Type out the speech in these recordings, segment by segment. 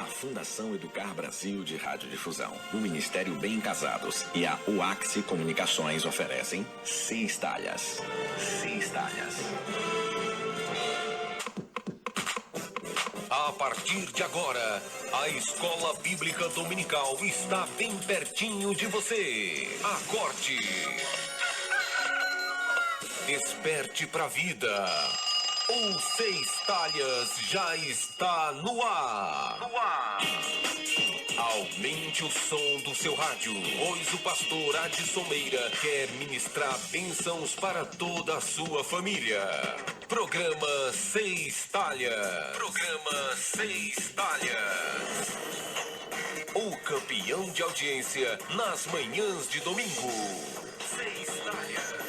Fundação Educar Brasil de Radiodifusão, o Ministério Bem Casados e a UAXI Comunicações oferecem Cistalhas. Cistalhas. A partir de agora, a Escola Bíblica Dominical está bem pertinho de você. Acorde. Desperte para a vida. O Cistalhas já está no ar. Aumente o som do seu rádio, pois o pastor Adson Meira quer ministrar bênçãos para toda a sua família. Programa Cistalhas. Programa Cistalhas. O campeão de audiência nas manhãs de domingo. Cistalhas.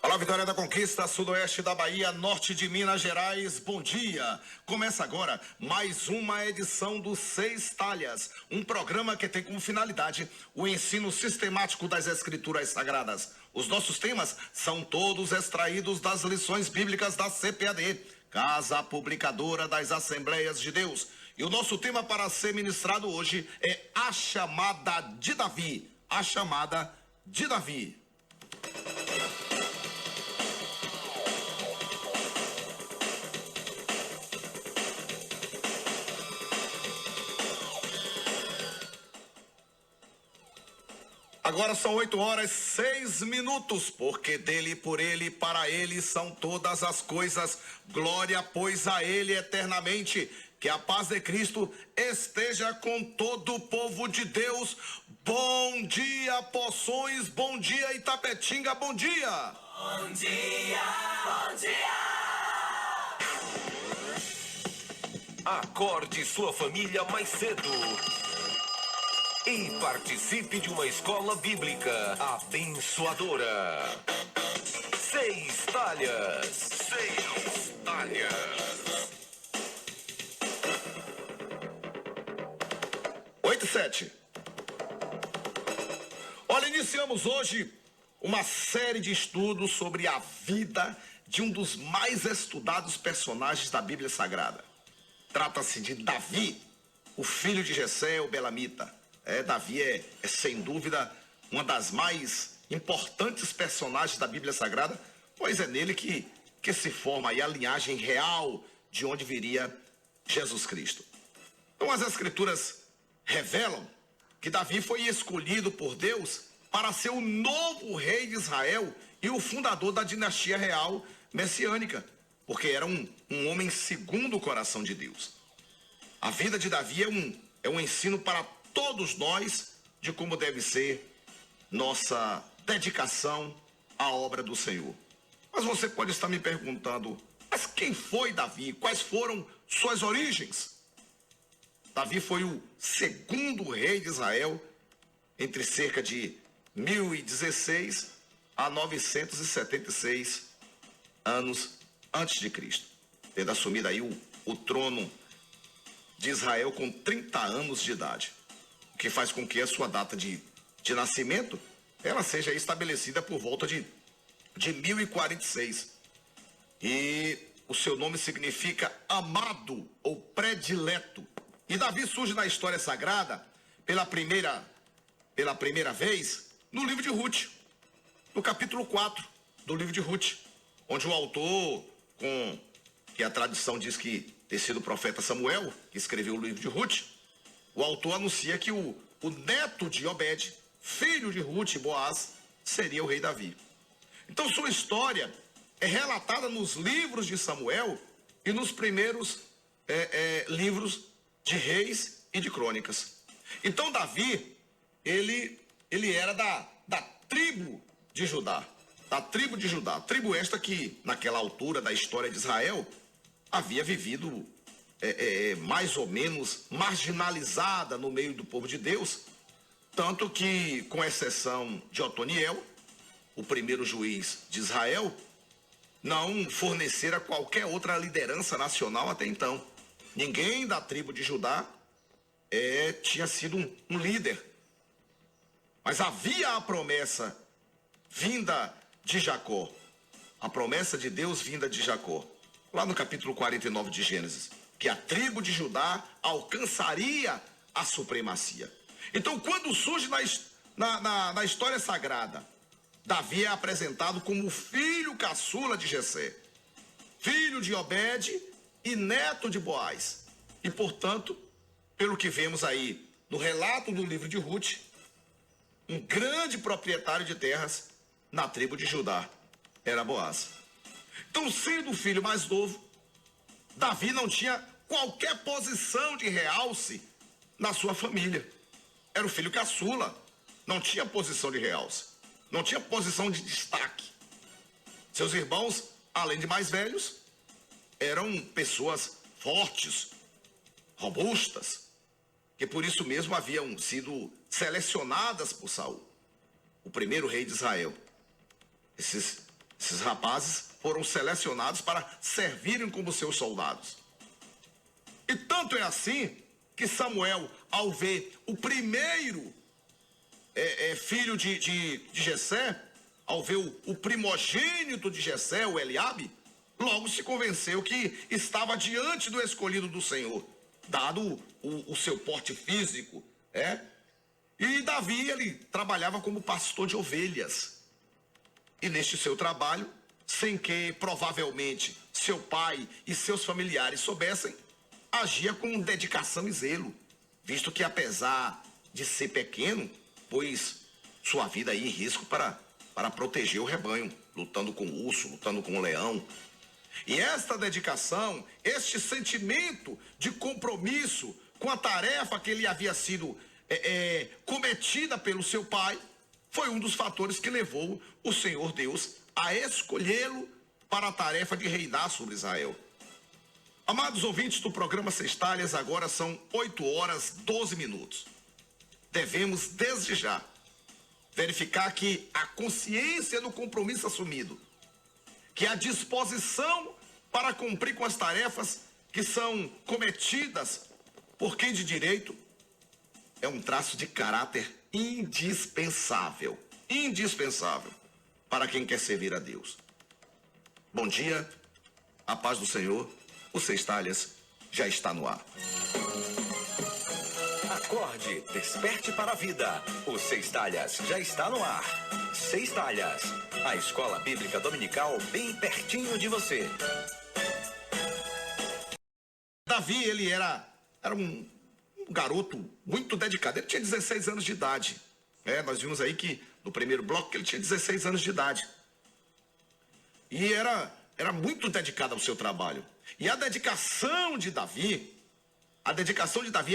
Olá, Vitória da Conquista, sudoeste da Bahia, norte de Minas Gerais, bom dia. Começa agora mais uma edição do Cistalhas, um programa que tem como finalidade o ensino sistemático das Escrituras Sagradas. Os nossos temas são todos extraídos das lições bíblicas da CPAD, Casa Publicadora das Assembleias de Deus. E o nosso tema para ser ministrado hoje é a chamada de Davi. A chamada de Davi. Agora são 8h06, porque dele, por ele, para ele são todas as coisas. Glória, pois, a ele eternamente. Que a paz de Cristo esteja com todo o povo de Deus. Bom dia, Poções. Bom dia, Itapetinga. Bom dia. Bom dia, bom dia. Acorde sua família mais cedo. E participe de uma escola bíblica abençoadora. Cistalhas. Cistalhas. Oito e 7. Olha, iniciamos hoje uma série de estudos sobre a vida de um dos mais estudados personagens da Bíblia Sagrada. Trata-se de Davi, o filho de Jessé, o Belamita. Davi é sem dúvida uma das mais importantes personagens da Bíblia Sagrada, pois é nele que se forma aí a linhagem real de onde viria Jesus Cristo. Então as Escrituras revelam que Davi foi escolhido por Deus para ser o novo rei de Israel e o fundador da dinastia real messiânica, porque era um homem segundo o coração de Deus. A vida de Davi é um ensino para todos nós de como deve ser nossa dedicação à obra do Senhor. Mas você pode estar me perguntando, mas quem foi Davi? Quais foram suas origens? Davi foi o segundo rei de Israel entre cerca de 1016 a 976 anos antes de Cristo. Tendo assumido aí o trono de Israel com 30 anos de idade. O que faz com que a sua data de nascimento ela seja estabelecida por volta de 1046. E o seu nome significa amado ou predileto. E Davi surge na história sagrada pela primeira vez no livro de Ruth, no capítulo 4 do livro de Ruth, onde o autor, que a tradição diz que ter sido o profeta Samuel, que escreveu o livro de Ruth, o autor anuncia que o neto de Obed, filho de Ruth e Boaz, seria o rei Davi. Então sua história é relatada nos livros de Samuel e nos primeiros livros de reis e de crônicas. Então Davi, ele era da tribo de Judá. Da tribo de Judá. Tribo esta que, naquela altura da história de Israel, havia vivido mais ou menos marginalizada no meio do povo de Deus, tanto que, com exceção de Otoniel, o primeiro juiz de Israel, não fornecera qualquer outra liderança nacional até então. Ninguém da tribo de Judá tinha sido um líder. Mas havia a promessa vinda de Jacó. A promessa de Deus vinda de Jacó. Lá no capítulo 49 de Gênesis. Que a tribo de Judá alcançaria a supremacia. Então, quando surge na história sagrada, Davi é apresentado como o filho caçula de Jessé, filho de Obed e neto de Boaz. E, portanto, pelo que vemos aí no relato do livro de Ruth, um grande proprietário de terras na tribo de Judá era Boaz. Então, sendo o filho mais novo, Davi não tinha qualquer posição de realce na sua família. Era o filho caçula, não tinha posição de realce, não tinha posição de destaque. Seus irmãos, além de mais velhos, eram pessoas fortes, robustas, que por isso mesmo haviam sido selecionadas por Saul, o primeiro rei de Israel. Esses rapazes foram selecionados para servirem como seus soldados. E tanto é assim que Samuel, ao ver o primeiro filho de Jessé, ao ver o primogênito de Jessé, o Eliabe, logo se convenceu que estava diante do escolhido do Senhor, dado o seu porte físico, E Davi, ele trabalhava como pastor de ovelhas. E neste seu trabalho, sem que provavelmente seu pai e seus familiares soubessem, agia com dedicação e zelo, visto que apesar de ser pequeno, pôs sua vida aí em risco para proteger o rebanho, lutando com o urso, lutando com o leão. E esta dedicação, este sentimento de compromisso com a tarefa que lhe havia sido cometida pelo seu pai, foi um dos fatores que levou o Senhor Deus a escolhê-lo para a tarefa de reinar sobre Israel. Amados ouvintes do programa Sextalhas, agora são 8h12. Devemos, desde já, verificar que a consciência do compromisso assumido, que a disposição para cumprir com as tarefas que são cometidas por quem de direito, é um traço de caráter indispensável para quem quer servir a Deus. Bom dia, a paz do Senhor, o Sextalhas já está no ar. Acorde, desperte para a vida. O Sextalhas já está no ar. Sextalhas, a escola bíblica dominical bem pertinho de você. Davi, ele era um garoto muito dedicado. Ele tinha 16 anos de idade. Nós vimos aí que no primeiro bloco que ele tinha 16 anos de idade. E era muito dedicado ao seu trabalho. E a dedicação de Davi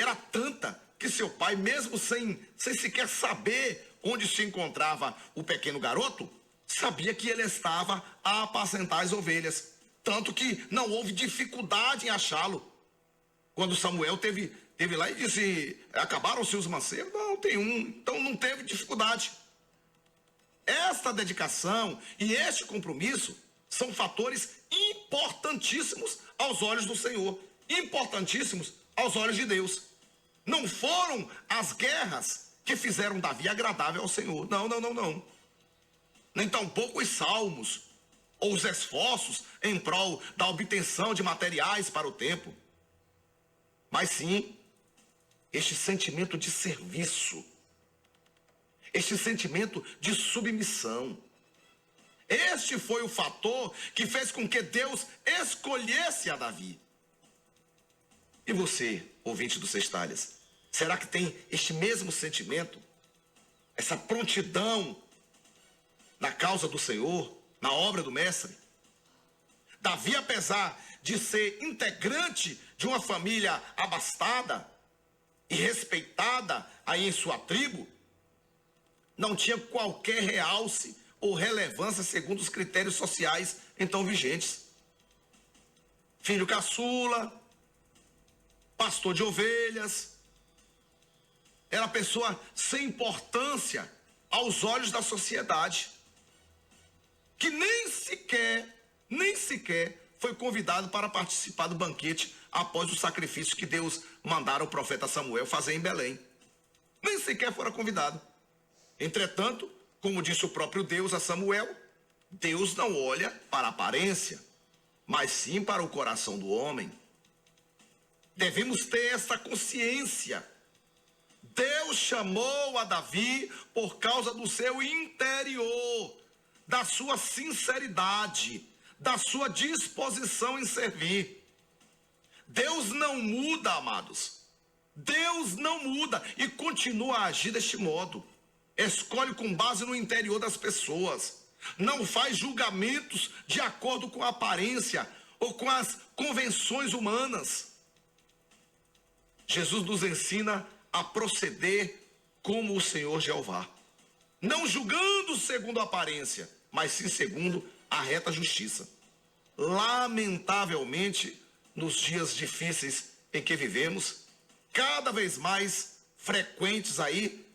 era tanta que seu pai, mesmo sem sequer saber onde se encontrava o pequeno garoto, sabia que ele estava a apacentar as ovelhas. Tanto que não houve dificuldade em achá-lo. Quando Samuel teve lá e disse, acabaram-se os mancebos? Não, tem um. Então não teve dificuldade. Esta dedicação e este compromisso são fatores importantíssimos aos olhos do Senhor, importantíssimos aos olhos de Deus. Não foram as guerras que fizeram Davi agradável ao Senhor. Não. Nem tampouco os salmos ou os esforços em prol da obtenção de materiais para o templo. Mas sim, este sentimento de serviço, este sentimento de submissão. Este foi o fator que fez com que Deus escolhesse a Davi. E você, ouvinte do Sextalhas, será que tem este mesmo sentimento? Essa prontidão na causa do Senhor, na obra do Mestre? Davi, apesar de ser integrante de uma família abastada e respeitada aí em sua tribo, não tinha qualquer realce ou relevância segundo os critérios sociais então vigentes. Filho caçula, pastor de ovelhas, era pessoa sem importância aos olhos da sociedade, que nem sequer foi convidado para participar do banquete após o sacrifício que Deus mandara o profeta Samuel fazer em Belém. Nem sequer fora convidado. Entretanto, Como disse o próprio Deus a Samuel, Deus não olha para a aparência, mas sim para o coração do homem. Devemos ter essa consciência. Deus chamou a Davi por causa do seu interior, da sua sinceridade, da sua disposição em servir. Deus não muda, amados. Deus não muda e continua a agir deste modo. Escolhe com base no interior das pessoas. Não faz julgamentos de acordo com a aparência ou com as convenções humanas. Jesus nos ensina a proceder como o Senhor Jeová. Não julgando segundo a aparência, mas sim segundo a reta justiça. Lamentavelmente, nos dias difíceis em que vivemos, cada vez mais frequentes aí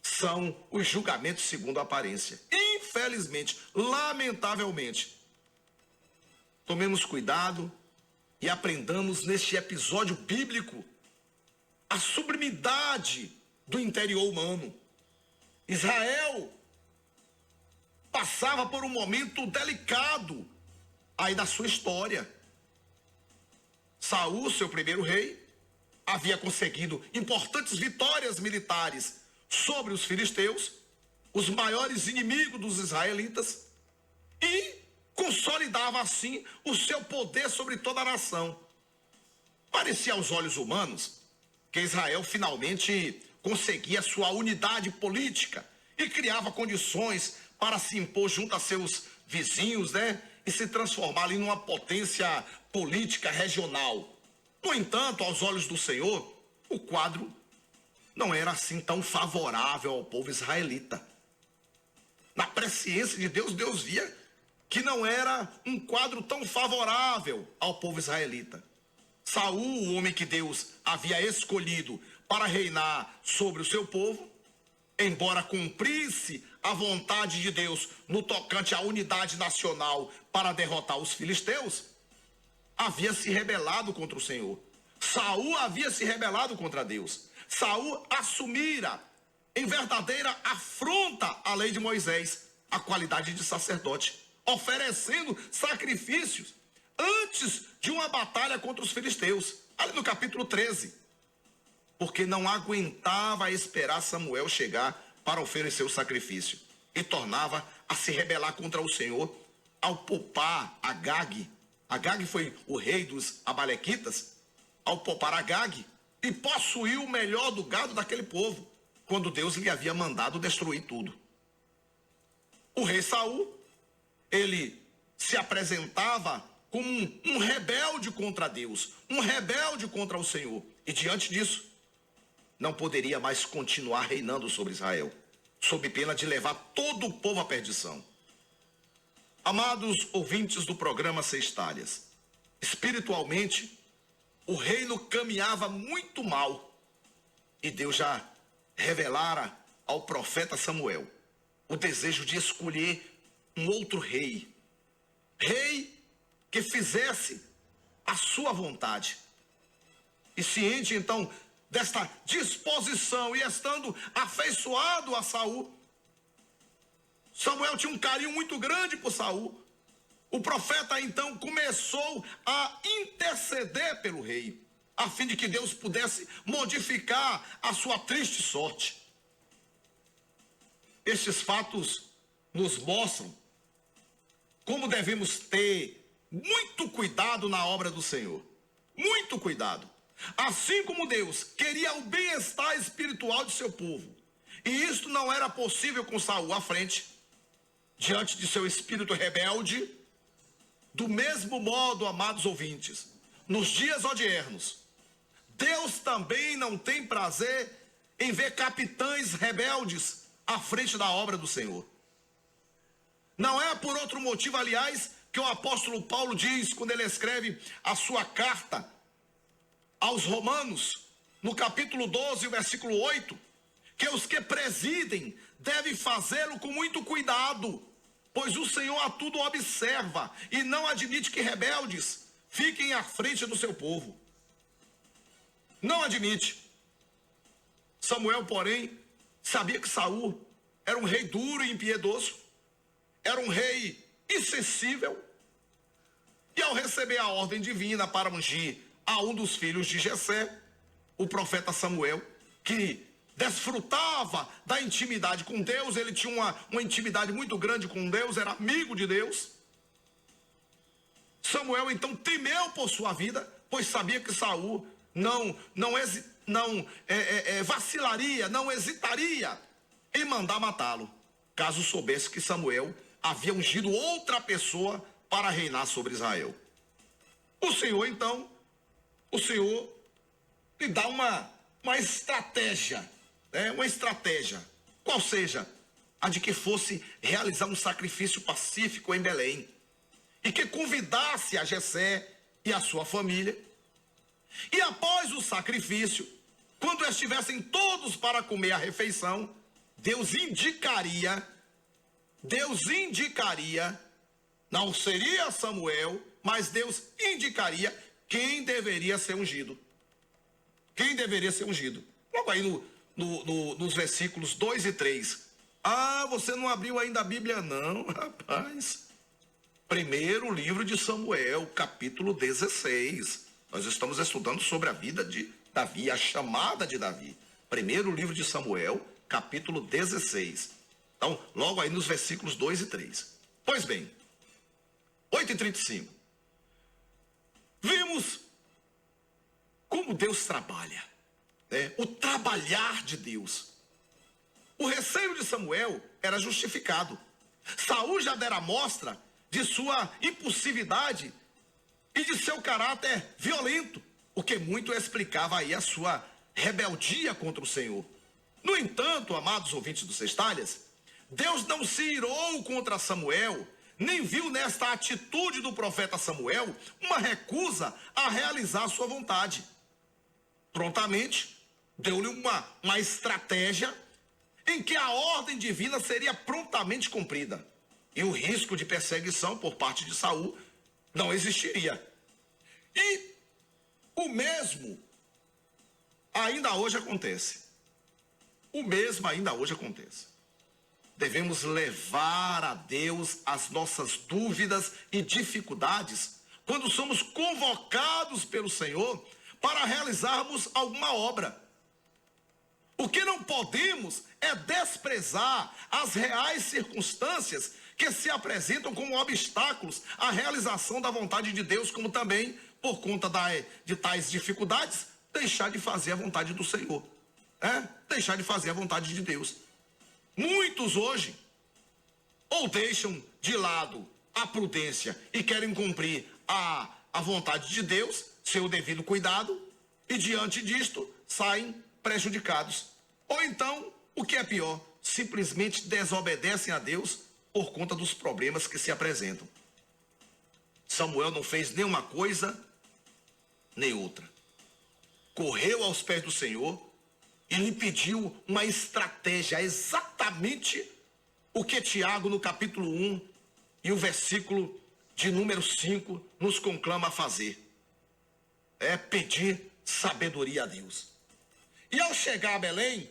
são os julgamentos segundo a aparência. Infelizmente, lamentavelmente. Tomemos cuidado e aprendamos neste episódio bíblico a sublimidade do interior humano. Israel passava por um momento delicado aí da sua história. Saul, seu primeiro rei, havia conseguido importantes vitórias militares sobre os filisteus, os maiores inimigos dos israelitas, e consolidava assim o seu poder sobre toda a nação. Parecia aos olhos humanos que Israel finalmente conseguia sua unidade política e criava condições para se impor junto a seus vizinhos, e se transformar ali numa potência política regional. No entanto, aos olhos do Senhor, o quadro não era assim tão favorável ao povo israelita. Na presciência de Deus, Deus via que não era um quadro tão favorável ao povo israelita. Saul, o homem que Deus havia escolhido para reinar sobre o seu povo, embora cumprisse a vontade de Deus no tocante à unidade nacional para derrotar os filisteus, havia se rebelado contra o Senhor. Saul havia se rebelado contra Deus. Saul assumira em verdadeira afronta à lei de Moisés, a qualidade de sacerdote, oferecendo sacrifícios antes de uma batalha contra os filisteus, ali no capítulo 13, porque não aguentava esperar Samuel chegar para oferecer o sacrifício, e tornava a se rebelar contra o Senhor ao poupar Agag. Agag foi o rei dos amalequitas, ao poupar Agag e possuiu o melhor do gado daquele povo, quando Deus lhe havia mandado destruir tudo. O rei Saul, ele se apresentava como um rebelde contra Deus, um rebelde contra o Senhor, e diante disso, não poderia mais continuar reinando sobre Israel, sob pena de levar todo o povo à perdição. Amados ouvintes do programa Seis Talhas, espiritualmente, o reino caminhava muito mal, e Deus já revelara ao profeta Samuel o desejo de escolher um outro rei que fizesse a sua vontade. E ciente então desta disposição e estando afeiçoado a Saul, Samuel tinha um carinho muito grande por Saul. O profeta então começou a interceder pelo rei, a fim de que Deus pudesse modificar a sua triste sorte. Estes fatos nos mostram como devemos ter muito cuidado na obra do Senhor. Muito cuidado. Assim como Deus queria o bem-estar espiritual de seu povo, e isto não era possível com Saul à frente, diante de seu espírito rebelde, do mesmo modo, amados ouvintes, nos dias odiernos, Deus também não tem prazer em ver capitães rebeldes à frente da obra do Senhor. Não é por outro motivo, aliás, que o apóstolo Paulo diz, quando ele escreve a sua carta aos Romanos, no capítulo 12, versículo 8, que os que presidem devem fazê-lo com muito cuidado, pois o Senhor a tudo observa e não admite que rebeldes fiquem à frente do seu povo. Não admite. Samuel, porém, sabia que Saul era um rei duro e impiedoso, era um rei insensível, e ao receber a ordem divina para ungir a um dos filhos de Jessé, o profeta Samuel, que desfrutava da intimidade com Deus, ele tinha uma intimidade muito grande com Deus, era amigo de Deus. Samuel então temeu por sua vida, pois sabia que Saul não vacilaria, não hesitaria em mandar matá-lo, caso soubesse que Samuel havia ungido outra pessoa para reinar sobre Israel. O Senhor lhe dá uma estratégia, uma estratégia, qual seja a de que fosse realizar um sacrifício pacífico em Belém, e que convidasse a Jessé e a sua família, e após o sacrifício, quando estivessem todos para comer a refeição, Deus indicaria, não seria Samuel, mas Deus indicaria quem deveria ser ungido. Quem deveria ser ungido. Logo aí nos versículos 2 e 3. Ah, você não abriu ainda a Bíblia não, rapaz. Primeiro livro de Samuel, capítulo 16. Nós estamos estudando sobre a vida de Davi, a chamada de Davi. Primeiro livro de Samuel, capítulo 16. Então, logo aí nos versículos 2 e 3. Pois bem, 8:35. Vimos como Deus trabalha, o trabalhar de Deus. O receio de Samuel era justificado. Saul já dera mostra de sua impulsividade e de seu caráter violento, o que muito explicava aí a sua rebeldia contra o Senhor. No entanto, amados ouvintes do Sextalhas, Deus não se irou contra Samuel, nem viu nesta atitude do profeta Samuel uma recusa a realizar a sua vontade. Prontamente, deu-lhe uma estratégia em que a ordem divina seria prontamente cumprida, e o risco de perseguição por parte de Saul não existiria. E o mesmo ainda hoje acontece. O mesmo ainda hoje acontece. Devemos levar a Deus as nossas dúvidas e dificuldades quando somos convocados pelo Senhor para realizarmos alguma obra. O que não podemos é desprezar as reais circunstâncias que se apresentam como obstáculos à realização da vontade de Deus, como também, por conta de tais dificuldades, deixar de fazer a vontade do Senhor. Deixar de fazer a vontade de Deus. Muitos hoje ou deixam de lado a prudência e querem cumprir a vontade de Deus, seu devido cuidado, e diante disto saem prejudicados. Ou então, o que é pior, simplesmente desobedecem a Deus por conta dos problemas que se apresentam. Samuel não fez nenhuma coisa, nem outra. Correu aos pés do Senhor e lhe pediu uma estratégia, exatamente o que Tiago, no capítulo 1 e o versículo de número 5, nos conclama a fazer. É pedir sabedoria a Deus. E ao chegar a Belém,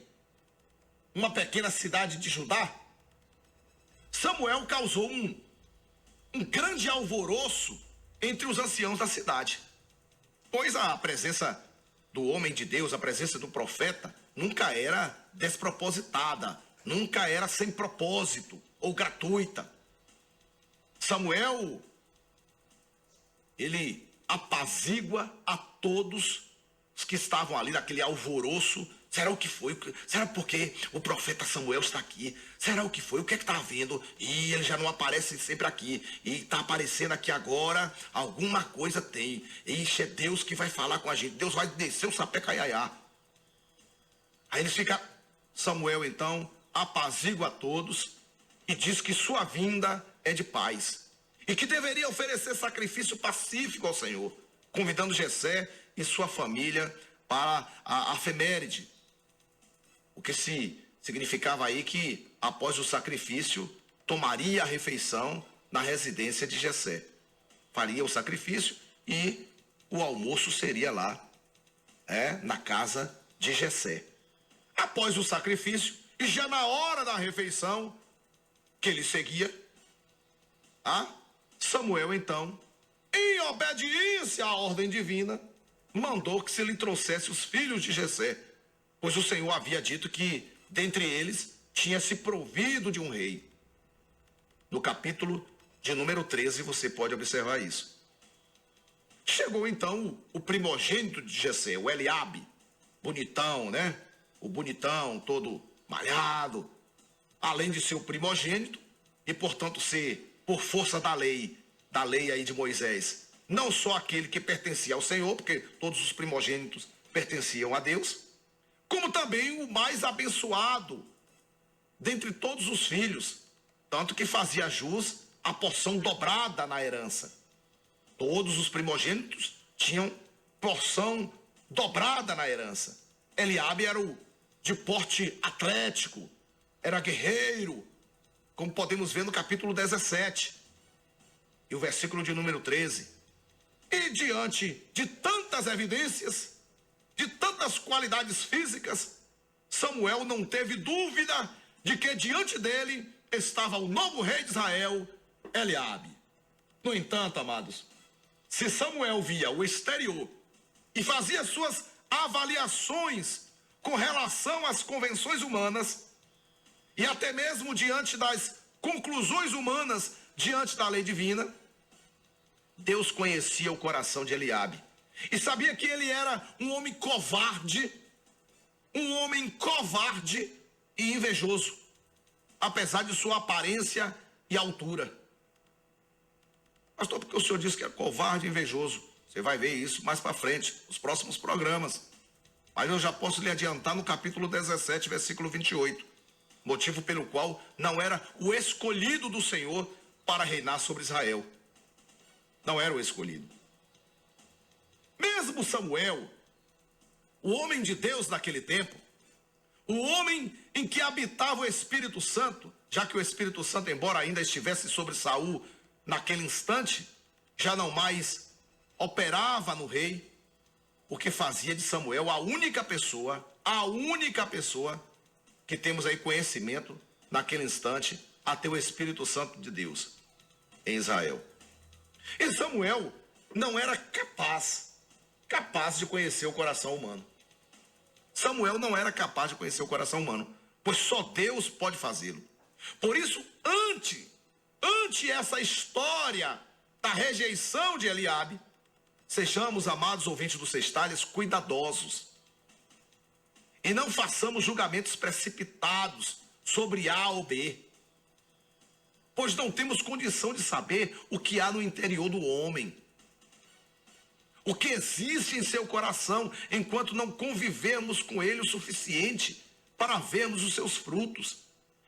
uma pequena cidade de Judá, Samuel causou um grande alvoroço entre os anciãos da cidade, pois a presença do homem de Deus, a presença do profeta, nunca era despropositada, nunca era sem propósito ou gratuita. Samuel, ele apazigua a todos os que estavam ali naquele alvoroço. Será o que foi? Será porque o profeta Samuel está aqui? Será o que foi? O que é que está havendo? E ele já não aparece sempre aqui. E está aparecendo aqui agora. Alguma coisa tem. Ixi, é Deus que vai falar com a gente. Deus vai descer o sapé caiaiá. Aí eles ficam... Samuel, então, apazigua a todos e diz que sua vinda é de paz. E que deveria oferecer sacrifício pacífico ao Senhor, convidando Jessé e sua família para a efeméride. O que significava aí que, após o sacrifício, tomaria a refeição na residência de Jessé. Faria o sacrifício e o almoço seria lá, na casa de Jessé. Após o sacrifício, E já na hora da refeição, que ele seguia, Samuel, então, em obediência à ordem divina, mandou que se lhe trouxesse os filhos de Jessé, pois o Senhor havia dito que, dentre eles, tinha se provido de um rei. No capítulo de número 13, você pode observar isso. Chegou, então, o primogênito de Jessé, o Eliabe, bonitão, né? O bonitão, todo malhado, além de ser o primogênito, e, portanto, ser, por força da lei aí de Moisés, não só aquele que pertencia ao Senhor, porque todos os primogênitos pertenciam a Deus, como também o mais abençoado dentre todos os filhos, tanto que fazia jus a porção dobrada na herança. Todos os primogênitos tinham porção dobrada na herança. Eliabe era o de porte atlético, era guerreiro, como podemos ver no capítulo 17, e o versículo de número 13. E diante de tantas evidências, de tantas qualidades físicas, Samuel não teve dúvida de que diante dele estava o novo rei de Israel, Eliabe. No entanto, amados, se Samuel via o exterior e fazia suas avaliações com relação às convenções humanas, e até mesmo diante das conclusões humanas, diante da lei divina, Deus conhecia o coração de Eliabe e sabia que ele era um homem covarde e invejoso, apesar de sua aparência e altura. Pastor, porque o senhor disse que é covarde e invejoso? Você vai ver isso mais para frente, nos próximos programas. Mas eu já posso lhe adiantar no capítulo 17, versículo 28. Motivo pelo qual não era o escolhido do Senhor para reinar sobre Israel. Não era o escolhido. Mesmo Samuel, o homem de Deus naquele tempo, o homem em que habitava o Espírito Santo, já que o Espírito Santo, embora ainda estivesse sobre Saul naquele instante, já não mais operava no rei, o que fazia de Samuel a única pessoa que temos aí conhecimento naquele instante a ter o Espírito Santo de Deus em Israel. E Samuel não era capaz de conhecer o coração humano. Samuel não era capaz de conhecer o coração humano, pois só Deus pode fazê-lo. Por isso, ante essa história da rejeição de Eliabe, sejamos, amados ouvintes do Sextalhas, cuidadosos. E não façamos julgamentos precipitados sobre A ou B. Pois não temos condição de saber o que há no interior do homem. O que existe em seu coração, enquanto não convivermos com ele o suficiente para vermos os seus frutos.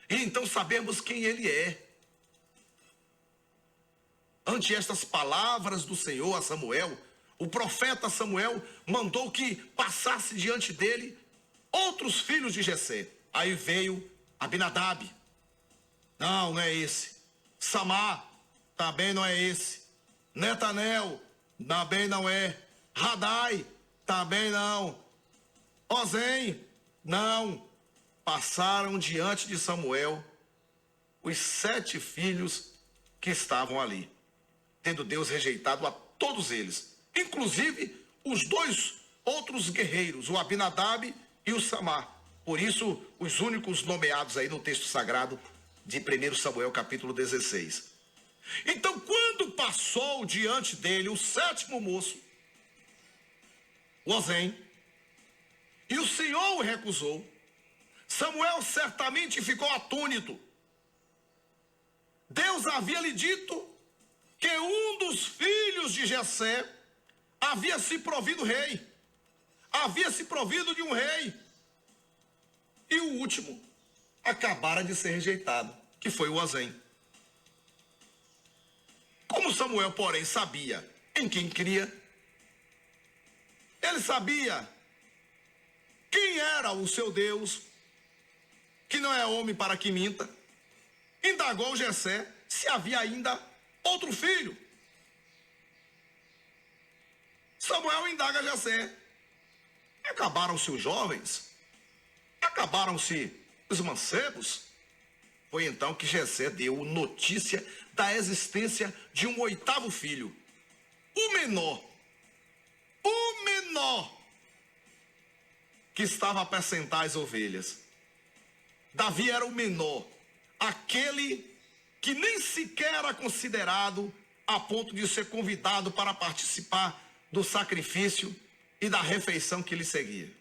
E então sabermos quem ele é. Ante estas palavras do Senhor a Samuel, o profeta Samuel mandou que passasse diante dele outros filhos de Jessé. Aí veio Abinadab. Não é esse. Samar, também não é esse. Netanel, também não é. Radai, também não. Ozem, não. Passaram diante de Samuel os 7 filhos que estavam ali, tendo Deus rejeitado a todos eles, inclusive os 2 outros guerreiros, o Abinadab e o Samar. Por isso, os únicos nomeados aí no texto sagrado de 1 Samuel, capítulo 16. Então, quando passou diante dele o 7º moço, o Ozem, e o Senhor o recusou, Samuel certamente ficou atônito. Deus havia lhe dito que um dos filhos de Jessé havia se provido rei, havia se provido de um rei, e o último acabara de ser rejeitado, que foi o Ozem. Como Samuel, porém, sabia em quem cria, ele sabia quem era o seu Deus, que não é homem para que minta, indagou Jessé se havia ainda outro filho. Samuel indaga Jessé: acabaram-se os jovens? Acabaram-se os mancebos. Foi então que Jessé deu notícia da existência de um 8º filho, o menor, que estava a apacentar as ovelhas. Davi era o menor, aquele que nem sequer era considerado a ponto de ser convidado para participar do sacrifício e da refeição que lhe seguia.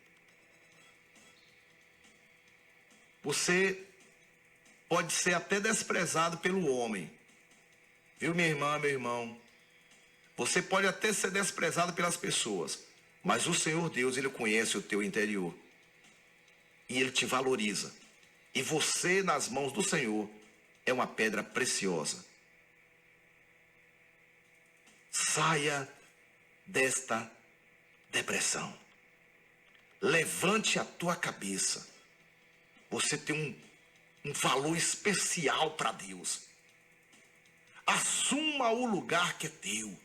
Você pode ser até desprezado pelo homem, viu, minha irmã, meu irmão? Você pode até ser desprezado pelas pessoas, mas o Senhor Deus, Ele conhece o teu interior e Ele te valoriza. E você, nas mãos do Senhor, é uma pedra preciosa. Saia desta depressão. Levante a tua cabeça. Você tem um valor especial para Deus. Assuma o lugar que é teu.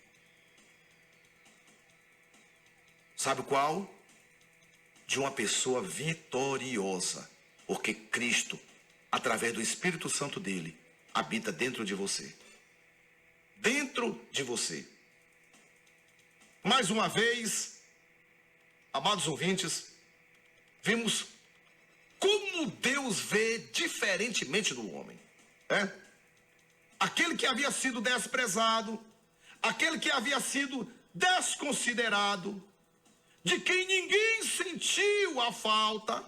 Sabe qual? De uma pessoa vitoriosa. Porque Cristo, através do Espírito Santo dele, habita dentro de você. Dentro de você. Mais uma vez, amados ouvintes, vimos como Deus vê diferentemente do homem. Aquele que havia sido desprezado, aquele que havia sido desconsiderado, de quem ninguém sentiu a falta,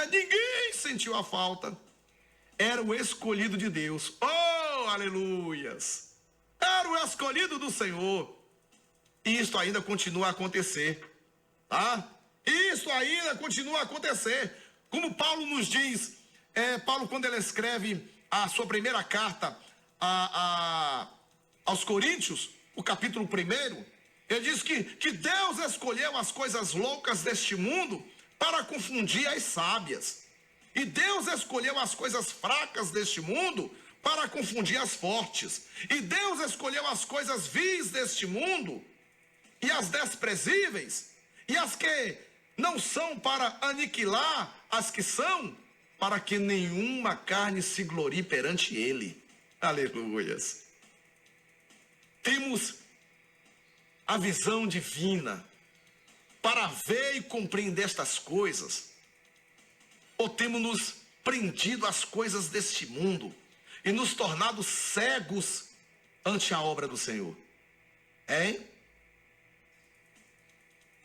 ninguém sentiu a falta, era o escolhido de Deus. Oh, aleluias! Era o escolhido do Senhor. E isso ainda continua a acontecer, tá? Isso ainda continua a acontecer. Como Paulo nos diz, Paulo, quando ele escreve a sua primeira carta aos Coríntios, o capítulo 1, ele diz que Deus escolheu as coisas loucas deste mundo para confundir as sábias. E Deus escolheu as coisas fracas deste mundo para confundir as fortes. E Deus escolheu as coisas vis deste mundo e as desprezíveis e as que não são, para aniquilar as que são, para que nenhuma carne se glorie perante ele. Aleluias. Temos a visão divina para ver e compreender estas coisas, ou temos nos prendido às coisas deste mundo e nos tornado cegos ante a obra do Senhor?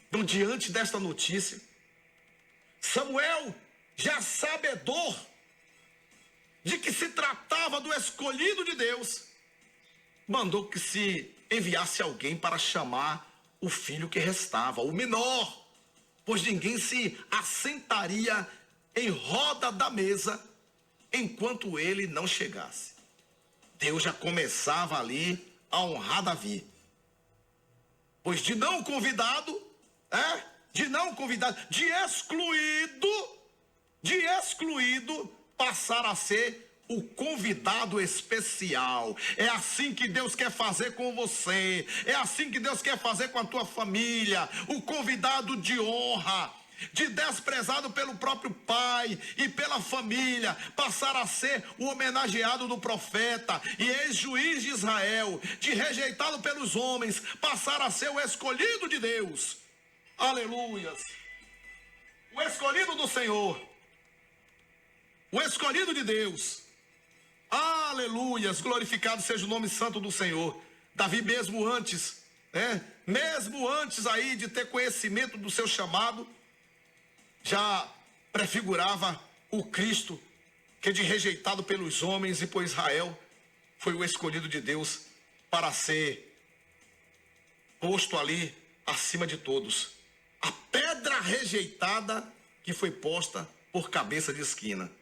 Então, diante desta notícia, Samuel, já sabedor de que se tratava do escolhido de Deus, mandou que se enviasse alguém para chamar o filho que restava, o menor, pois ninguém se assentaria em roda da mesa enquanto ele não chegasse. Deus já começava ali a honrar Davi, pois de não convidado, de excluído, passar a ser o convidado especial. É assim que Deus quer fazer com você, é assim que Deus quer fazer com a tua família. O convidado de honra, de desprezado pelo próprio pai e pela família, passar a ser o homenageado do profeta e ex-juiz de Israel, de rejeitado pelos homens, passar a ser o escolhido de Deus. Aleluias! O escolhido do Senhor, o escolhido de Deus. Aleluias! Glorificado seja o nome santo do Senhor. Davi, mesmo antes aí de ter conhecimento do seu chamado, já prefigurava o Cristo, que de rejeitado pelos homens e por Israel, foi o escolhido de Deus para ser posto ali acima de todos. A pedra rejeitada que foi posta por cabeça de esquina.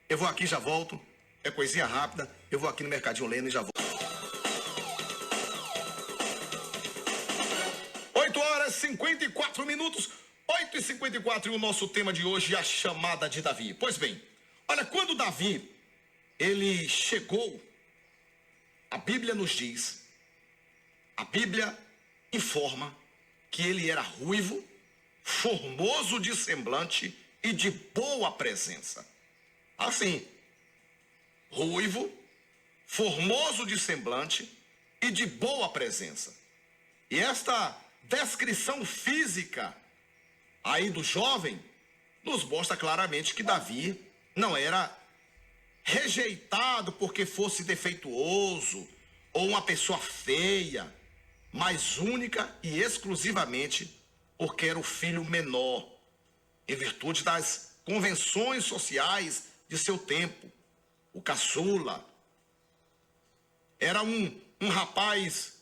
Eu vou aqui, já volto. É coisinha rápida. Eu vou aqui no Mercadinho Leno e já volto. 8h54. 8h54, e o nosso tema de hoje é a chamada de Davi. Pois bem, olha, quando Davi, ele chegou, a Bíblia nos diz, a Bíblia informa que ele era ruivo, formoso de semblante e de boa presença. Assim, ruivo, formoso de semblante e de boa presença. E esta descrição física aí do jovem nos mostra claramente que Davi não era rejeitado porque fosse defeituoso ou uma pessoa feia, mas única e exclusivamente porque era o filho menor, em virtude das convenções sociais de seu tempo. O caçula era um rapaz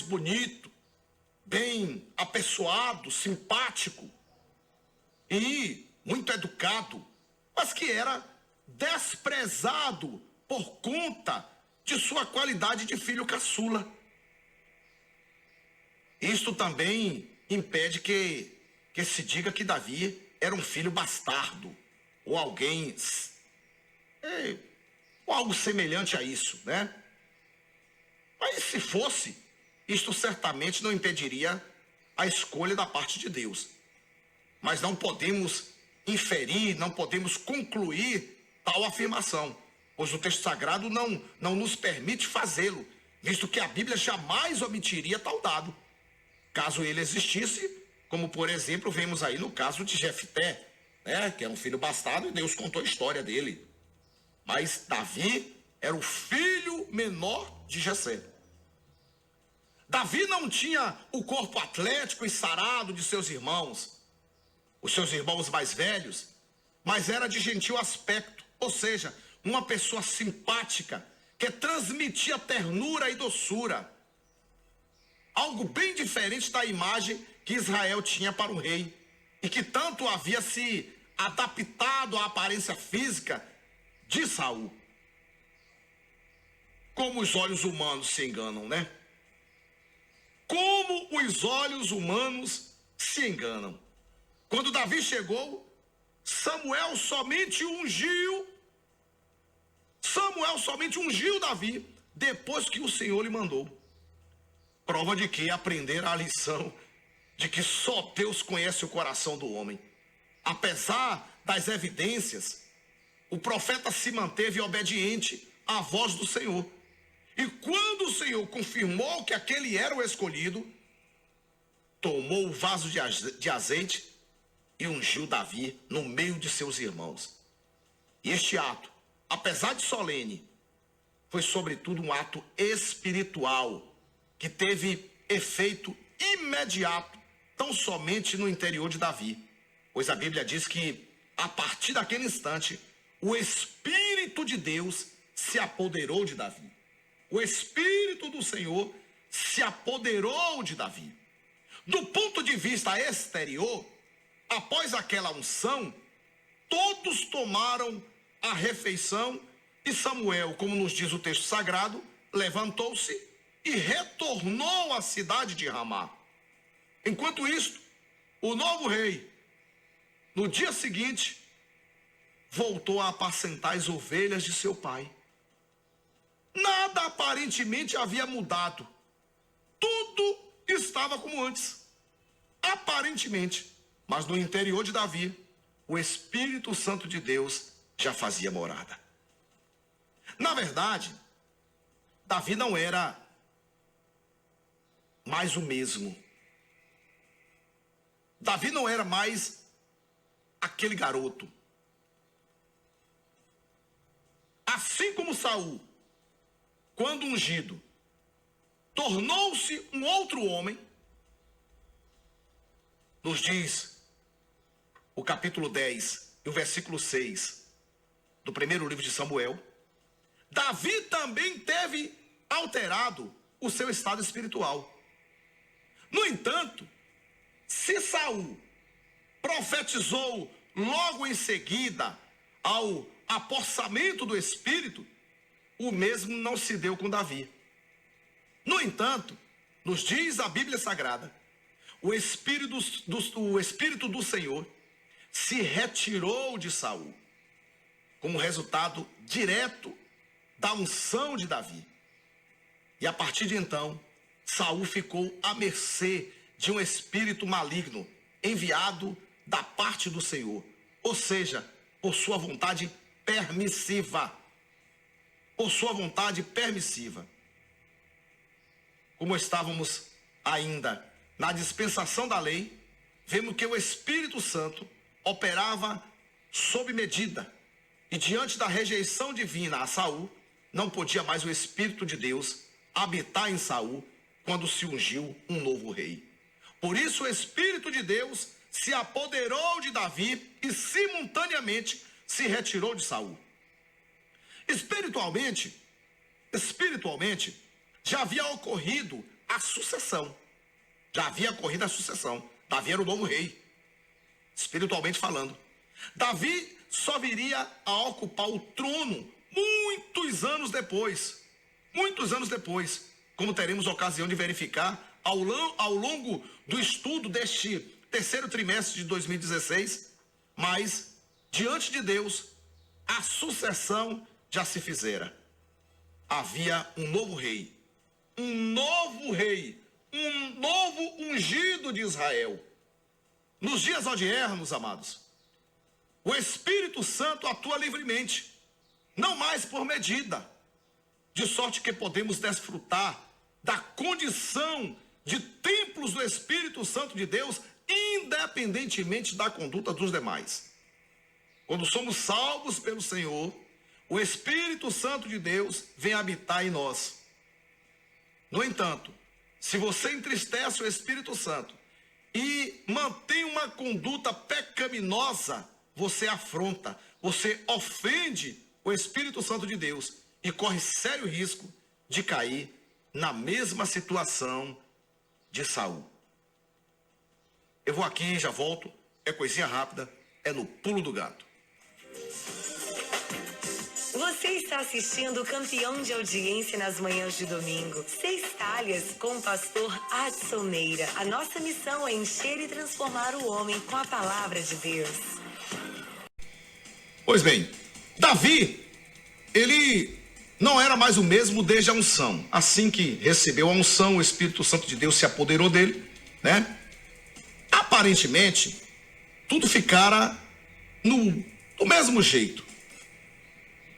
bonito, bem apessoado, simpático e muito educado, mas que era desprezado por conta de sua qualidade de filho caçula. Isto também impede que se diga que Davi era um filho bastardo, ou alguém, ou algo semelhante a isso, né? Mas se fosse, isto certamente não impediria a escolha da parte de Deus. Mas não podemos inferir, não podemos concluir tal afirmação, pois o texto sagrado não nos permite fazê-lo, visto que a Bíblia jamais omitiria tal dado, caso ele existisse, como por exemplo vemos aí no caso de Jefté, né, que é um filho bastardo e Deus contou a história dele. Mas Davi era o filho menor de Jessé. Davi não tinha o corpo atlético e sarado de seus irmãos, os seus irmãos mais velhos, mas era de gentil aspecto, ou seja, uma pessoa simpática, que transmitia ternura e doçura. Algo bem diferente da imagem que Israel tinha para o rei, e que tanto havia se adaptado à aparência física de Saul. Como os olhos humanos se enganam, né? Como os olhos humanos se enganam. Quando Davi chegou, Samuel somente ungiu Davi depois que o Senhor lhe mandou. Prova de que aprenderam a lição de que só Deus conhece o coração do homem. Apesar das evidências, o profeta se manteve obediente à voz do Senhor. E quando o Senhor confirmou que aquele era o escolhido, tomou o vaso de azeite e ungiu Davi no meio de seus irmãos. E este ato, apesar de solene, foi sobretudo um ato espiritual que teve efeito imediato, tão somente no interior de Davi. Pois a Bíblia diz que, a partir daquele instante, o Espírito de Deus se apoderou de Davi. O Espírito do Senhor se apoderou de Davi. Do ponto de vista exterior, após aquela unção, todos tomaram a refeição e Samuel, como nos diz o texto sagrado, levantou-se e retornou à cidade de Ramá. Enquanto isto, o novo rei, no dia seguinte, voltou a apacentar as ovelhas de seu pai. Nada aparentemente havia mudado. Tudo estava como antes. Aparentemente. Mas no interior de Davi, o Espírito Santo de Deus já fazia morada. Na verdade, Davi não era mais o mesmo. Davi não era mais aquele garoto. Assim como Saul, quando ungido, tornou-se um outro homem, nos diz o capítulo 10 e o versículo 6 do primeiro livro de Samuel, Davi também teve alterado o seu estado espiritual. No entanto, se Saul profetizou logo em seguida ao apossamento do Espírito, o mesmo não se deu com Davi. No entanto, nos diz a Bíblia Sagrada, o Espírito do Senhor se retirou de Saul, como resultado direto da unção de Davi. E a partir de então, Saul ficou à mercê de um espírito maligno, enviado da parte do Senhor, ou seja, por sua vontade permissiva. Por sua vontade permissiva. Como estávamos ainda na dispensação da lei, vemos que o Espírito Santo operava sob medida, e diante da rejeição divina a Saul, não podia mais o Espírito de Deus habitar em Saul quando se ungiu um novo rei. Por isso o Espírito de Deus se apoderou de Davi e simultaneamente se retirou de Saul. Espiritualmente, já havia ocorrido a sucessão. Davi era o novo rei, espiritualmente falando. Davi só viria a ocupar o trono muitos anos depois, como teremos ocasião de verificar ao longo do estudo deste terceiro trimestre de 2016, mas, diante de Deus, a sucessão já se fizera. Havia um novo rei, um novo ungido de Israel. Nos dias odiernos, amados, o Espírito Santo atua livremente, não mais por medida, de sorte que podemos desfrutar da condição de templos do Espírito Santo de Deus, independentemente da conduta dos demais. Quando somos salvos pelo Senhor, o Espírito Santo de Deus vem habitar em nós. No entanto, se você entristece o Espírito Santo e mantém uma conduta pecaminosa, você afronta, você ofende o Espírito Santo de Deus e corre sério risco de cair na mesma situação de Saul. Eu vou aqui, já volto, é coisinha rápida, é no pulo do gato. Você está assistindo o campeão de audiência nas manhãs de domingo, Sextalhas, com o pastor Adson Meira. A nossa missão é encher e transformar o homem com a palavra de Deus. Pois bem, Davi, ele não era mais o mesmo desde a unção. Assim que recebeu a unção, o Espírito Santo de Deus se apoderou dele, né? Aparentemente, tudo ficara no mesmo jeito.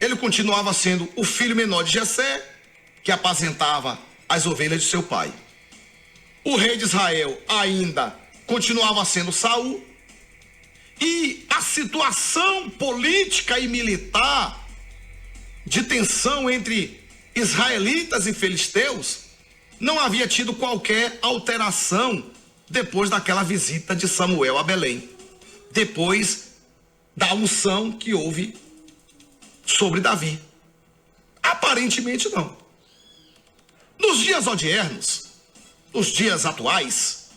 Ele continuava sendo o filho menor de Jessé, que apacentava as ovelhas de seu pai. O rei de Israel ainda continuava sendo Saul. E a situação política e militar de tensão entre israelitas e filisteus não havia tido qualquer alteração depois daquela visita de Samuel a Belém, depois da unção que houve sobre Davi. Aparentemente não. Nos dias odiernos, nos dias atuais,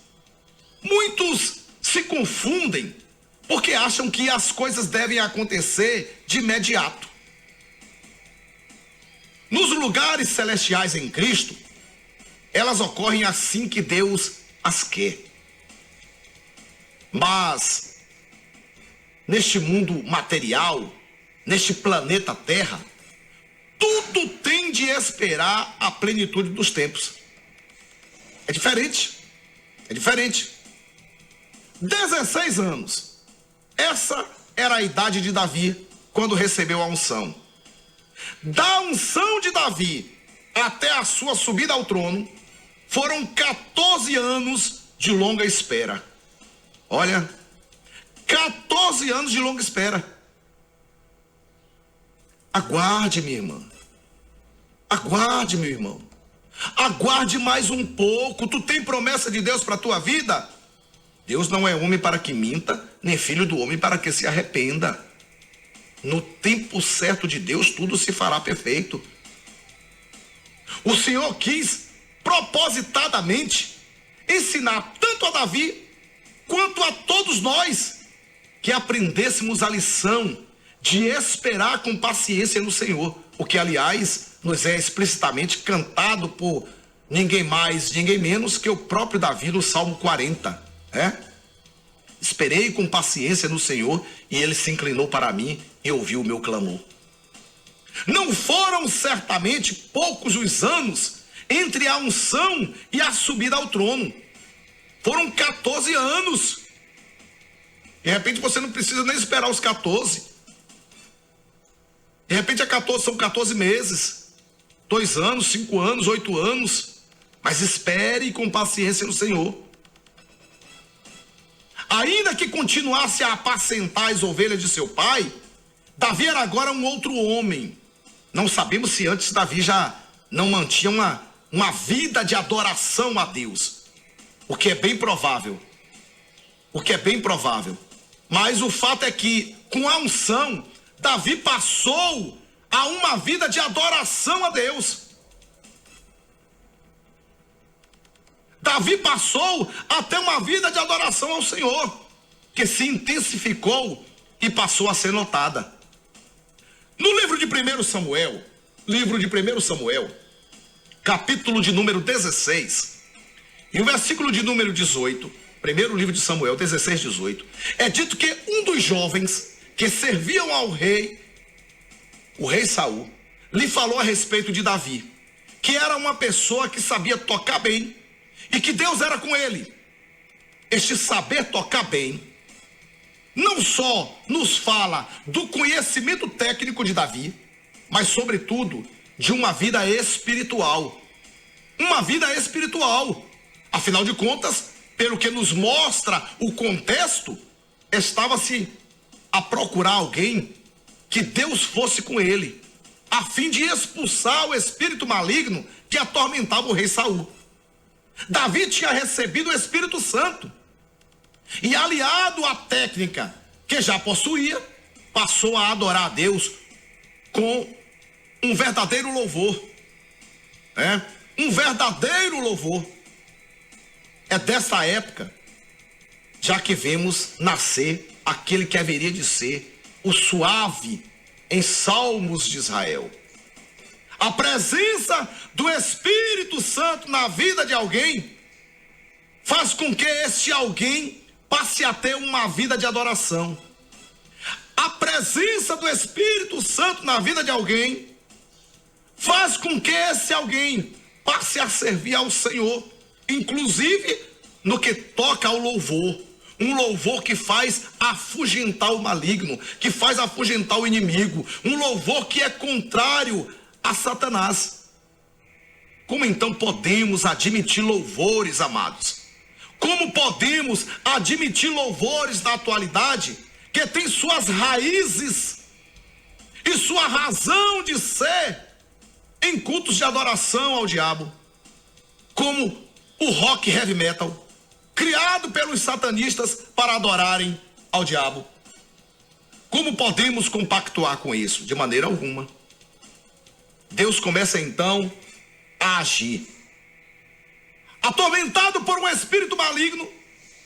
muitos se confundem porque acham que as coisas devem acontecer de imediato. Nos lugares celestiais em Cristo, elas ocorrem assim que Deus as quer. Mas, neste mundo material, neste planeta Terra, tudo tem de esperar a plenitude dos tempos. É diferente. 16 anos. Essa era a idade de Davi quando recebeu a unção. Da unção de Davi até a sua subida ao trono, foram 14 anos de longa espera. Olha, 14 anos de longa espera. Aguarde, minha irmã. Aguarde, meu irmão. Aguarde mais um pouco. Tu tem promessa de Deus para a tua vida? Deus não é homem para que minta, nem filho do homem para que se arrependa. No tempo certo de Deus, tudo se fará perfeito. O Senhor quis propositadamente ensinar tanto a Davi quanto a todos nós que aprendêssemos a lição de esperar com paciência no Senhor, o que, aliás, nos é explicitamente cantado por ninguém mais, ninguém menos que o próprio Davi no Salmo 40, Esperei com paciência no Senhor e ele se inclinou para mim e ouviu o meu clamor. Não foram certamente poucos os anos entre a unção e a subida ao trono. Foram 14 anos. De repente você não precisa nem esperar os 14. De repente são 14 meses, 2 anos, 5 anos, 8 anos. Mas espere com paciência no Senhor. Ainda que continuasse a apacentar as ovelhas de seu pai, Davi era agora um outro homem. Não sabemos se antes Davi já não mantinha uma vida de adoração a Deus. O que é bem provável. Mas o fato é que, com a unção, Davi passou a uma vida de adoração a Deus. Davi passou a ter uma vida de adoração ao Senhor, que se intensificou e passou a ser notada. No livro de 1 Samuel, capítulo de número 16, e o versículo de número 18, primeiro livro de Samuel, 16, 18, é dito que um dos jovens que serviam ao rei, o rei Saul, lhe falou a respeito de Davi, que era uma pessoa que sabia tocar bem, e que Deus era com ele. Este saber tocar bem não só nos fala do conhecimento técnico de Davi, mas sobretudo de uma vida espiritual. Afinal de contas, pelo que nos mostra o contexto, estava-se a procurar alguém que Deus fosse com ele, a fim de expulsar o espírito maligno que atormentava o rei Saul. Davi tinha recebido o Espírito Santo e, aliado à técnica que já possuía, passou a adorar a Deus com um verdadeiro louvor. Um verdadeiro louvor. É dessa época já que vemos nascer aquele que haveria de ser o suave em Salmos de Israel. A presença do Espírito Santo na vida de alguém faz com que esse alguém passe a ter uma vida de adoração. A presença do Espírito Santo na vida de alguém faz com que esse alguém passe a servir ao Senhor, inclusive no que toca ao louvor. Um louvor que faz afugentar o maligno, que faz afugentar o inimigo. Um louvor que é contrário a Satanás. Como então podemos admitir louvores, amados? Como podemos admitir louvores da atualidade que tem suas raízes e sua razão de ser em cultos de adoração ao diabo, como o rock heavy metal, criado pelos satanistas para adorarem ao diabo? Como podemos compactuar com isso? De maneira alguma. Deus começa então a agir. Atormentado por um espírito maligno,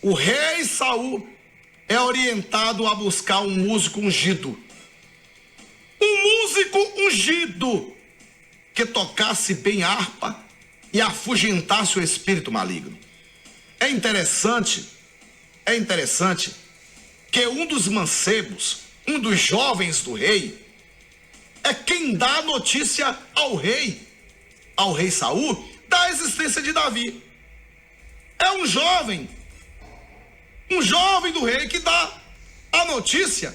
o rei Saul é orientado a buscar um músico ungido. Um músico ungido que tocasse bem harpa e afugentasse o espírito maligno. É interessante que um dos mancebos, um dos jovens do rei, é quem dá a notícia ao rei Saul, da existência de Davi. É um jovem do rei que dá a notícia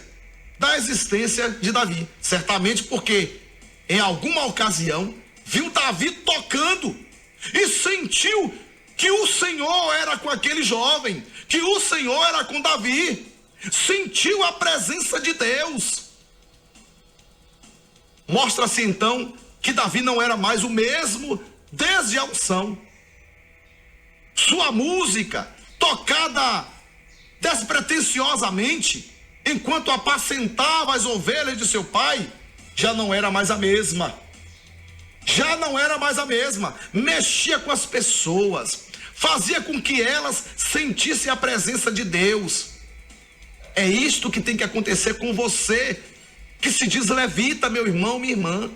da existência de Davi. Certamente porque em alguma ocasião viu Davi tocando e sentiu que o Senhor era com aquele jovem, que o Senhor era com Davi. Sentiu a presença de Deus. Mostra-se então que Davi não era mais o mesmo desde a unção. Sua música, tocada despretensiosamente, enquanto apacentava as ovelhas de seu pai, já não era mais a mesma. Mexia com as pessoas, fazia com que elas sentissem a presença de Deus. É isto que tem que acontecer com você, que se diz levita, meu irmão, minha irmã.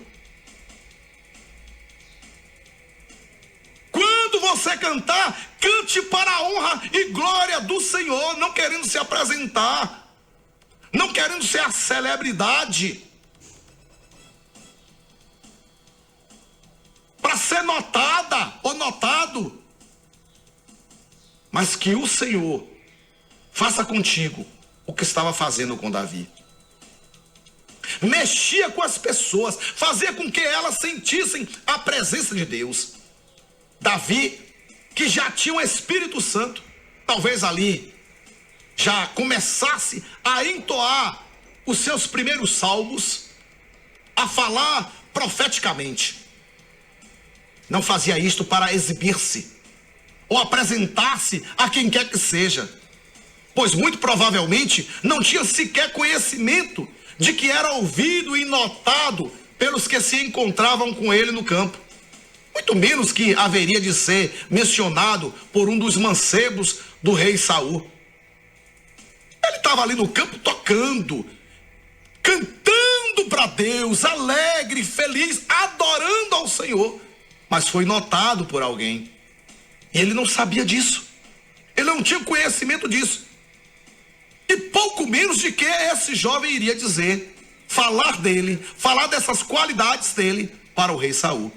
Quando você cantar, cante para a honra e glória do Senhor, não querendo se apresentar, não querendo ser a celebridade, para ser notada ou notado, mas que o Senhor faça contigo o que estava fazendo com Davi. Mexia com as pessoas, fazia com que elas sentissem a presença de Deus. Davi, que já tinha o Espírito Santo, talvez ali já começasse a entoar os seus primeiros salmos, a falar profeticamente. Não fazia isto para exibir-se ou apresentar-se a quem quer que seja, pois muito provavelmente não tinha sequer conhecimento de que era ouvido e notado pelos que se encontravam com ele no campo. Muito menos que haveria de ser mencionado por um dos mancebos do rei Saul. Ele estava ali no campo tocando, cantando para Deus, alegre, feliz, adorando ao Senhor. Mas foi notado por alguém. E ele não sabia disso. Ele não tinha conhecimento disso. E pouco menos de que esse jovem iria dizer, falar dele, falar dessas qualidades dele para o rei Saul.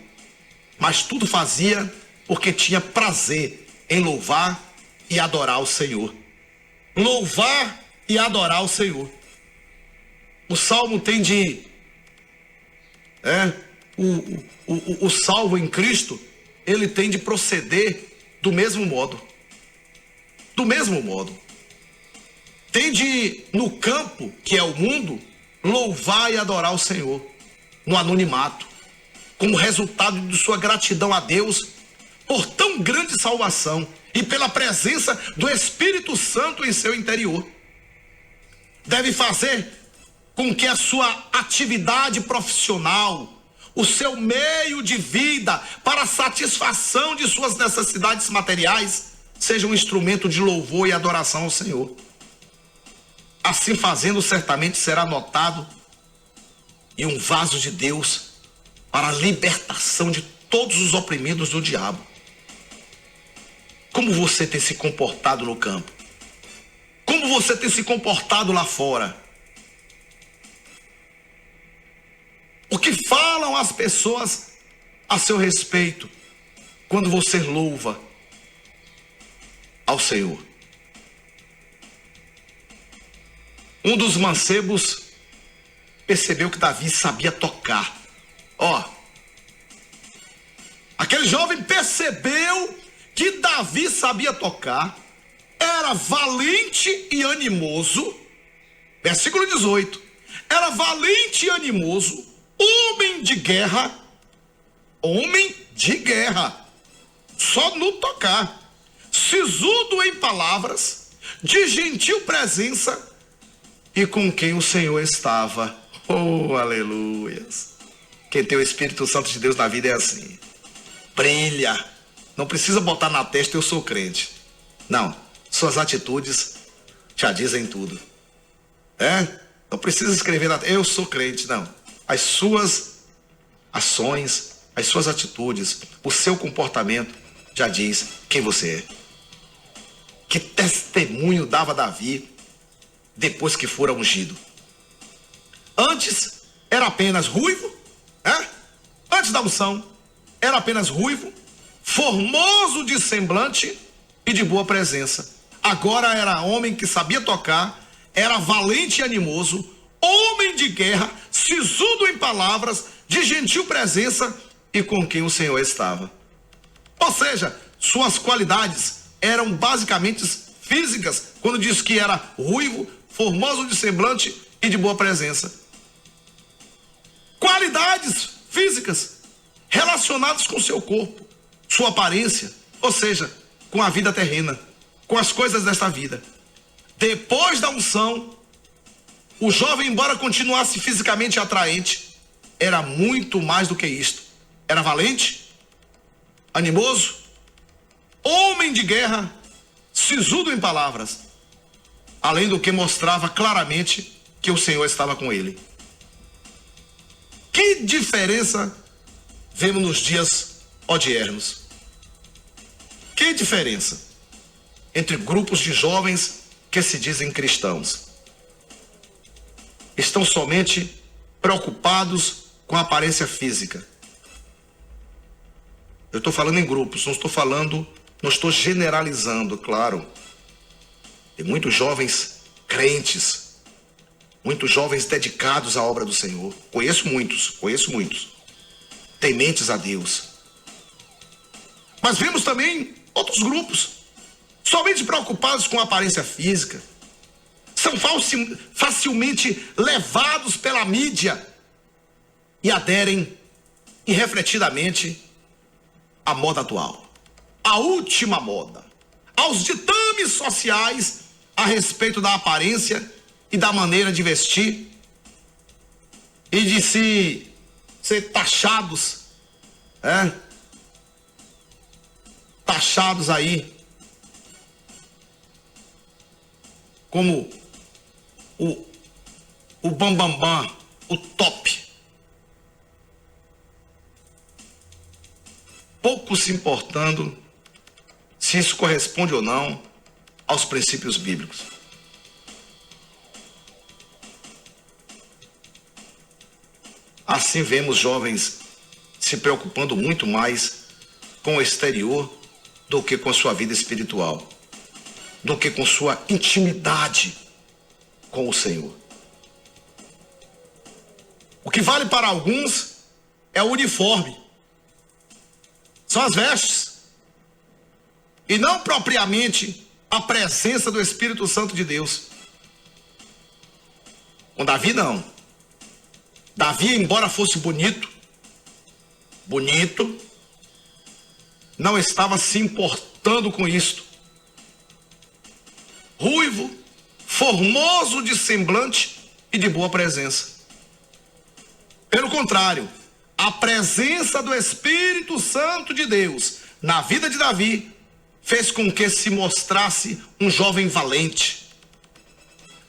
Mas tudo fazia porque tinha prazer em louvar e adorar o Senhor. Louvar e adorar o Senhor. O salmo tem de... O salvo em Cristo, ele tem de proceder do mesmo modo. Do mesmo modo. Tem de, no campo, que é o mundo, louvar e adorar o Senhor, no anonimato, como resultado de sua gratidão a Deus por tão grande salvação e pela presença do Espírito Santo em seu interior. Deve fazer com que a sua atividade profissional, o seu meio de vida para a satisfação de suas necessidades materiais, seja um instrumento de louvor e adoração ao Senhor. Assim fazendo, certamente será notado e um vaso de Deus para a libertação de todos os oprimidos do diabo. Como você tem se comportado no campo? Como você tem se comportado lá fora? O que falam as pessoas a seu respeito quando você louva ao Senhor? Um dos mancebos percebeu que Davi sabia tocar. Aquele jovem percebeu que Davi sabia tocar, era valente e animoso. Versículo 18. Era valente e animoso, homem de guerra, só no tocar, sisudo em palavras, de gentil presença, e com quem o Senhor estava. Oh, aleluias. Quem tem o Espírito Santo de Deus na vida é assim. Brilha. Não precisa botar na testa, eu sou crente. Não. Suas atitudes já dizem tudo. Não precisa escrever na testa, eu sou crente, não. As suas ações, as suas atitudes, o seu comportamento já diz quem você é. Que testemunho dava Davi depois que fora ungido? Antes era apenas ruivo, antes da unção, era apenas ruivo, formoso de semblante e de boa presença. Agora era homem que sabia tocar, era valente e animoso, homem de guerra, sisudo em palavras, de gentil presença e com quem o Senhor estava. Ou seja, suas qualidades eram basicamente físicas, quando diz que era ruivo, formoso de semblante e de boa presença. Qualidades físicas relacionadas com seu corpo, sua aparência, ou seja, com a vida terrena, com as coisas desta vida. Depois da unção, o jovem, embora continuasse fisicamente atraente, era muito mais do que isto. Era valente, animoso, homem de guerra, sisudo em palavras, além do que mostrava claramente que o Senhor estava com ele. Que diferença vemos nos dias odiernos? Que diferença entre grupos de jovens que se dizem cristãos? Estão somente preocupados com a aparência física. Eu estou falando em grupos, não estou generalizando, claro. Tem muitos jovens crentes, muitos jovens dedicados à obra do Senhor. Conheço muitos, tementes a Deus. Mas vemos também outros grupos, somente preocupados com a aparência física, são facilmente levados pela mídia e aderem irrefletidamente à moda atual, à última moda, aos ditames sociais a respeito da aparência e da maneira de vestir e de ser taxados, taxados aí como o bambambam, o top. Pouco se importando se isso corresponde ou não aos princípios bíblicos. Assim vemos jovens se preocupando muito mais com o exterior do que com sua vida espiritual, do que com sua intimidade com o Senhor. O que vale para alguns é o uniforme, são as vestes, e não propriamente a presença do Espírito Santo de Deus. Com Davi, não. Davi, embora fosse bonito, não estava se importando com isto. Ruivo, formoso de semblante e de boa presença. Pelo contrário, a presença do Espírito Santo de Deus na vida de Davi fez com que se mostrasse um jovem valente.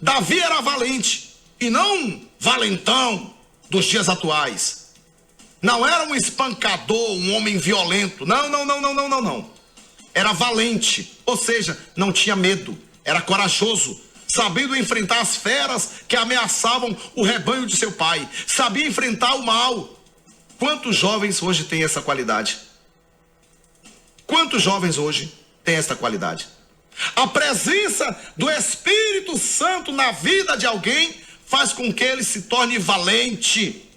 Davi era valente e não valentão dos dias atuais. Não era um espancador, um homem violento. Não. Era valente, ou seja, não tinha medo. Era corajoso, sabendo enfrentar as feras que ameaçavam o rebanho de seu pai. Sabia enfrentar o mal. Quantos jovens hoje têm essa qualidade? Quantos jovens hoje têm essa qualidade? A presença do Espírito Santo na vida de alguém faz com que ele se torne valente.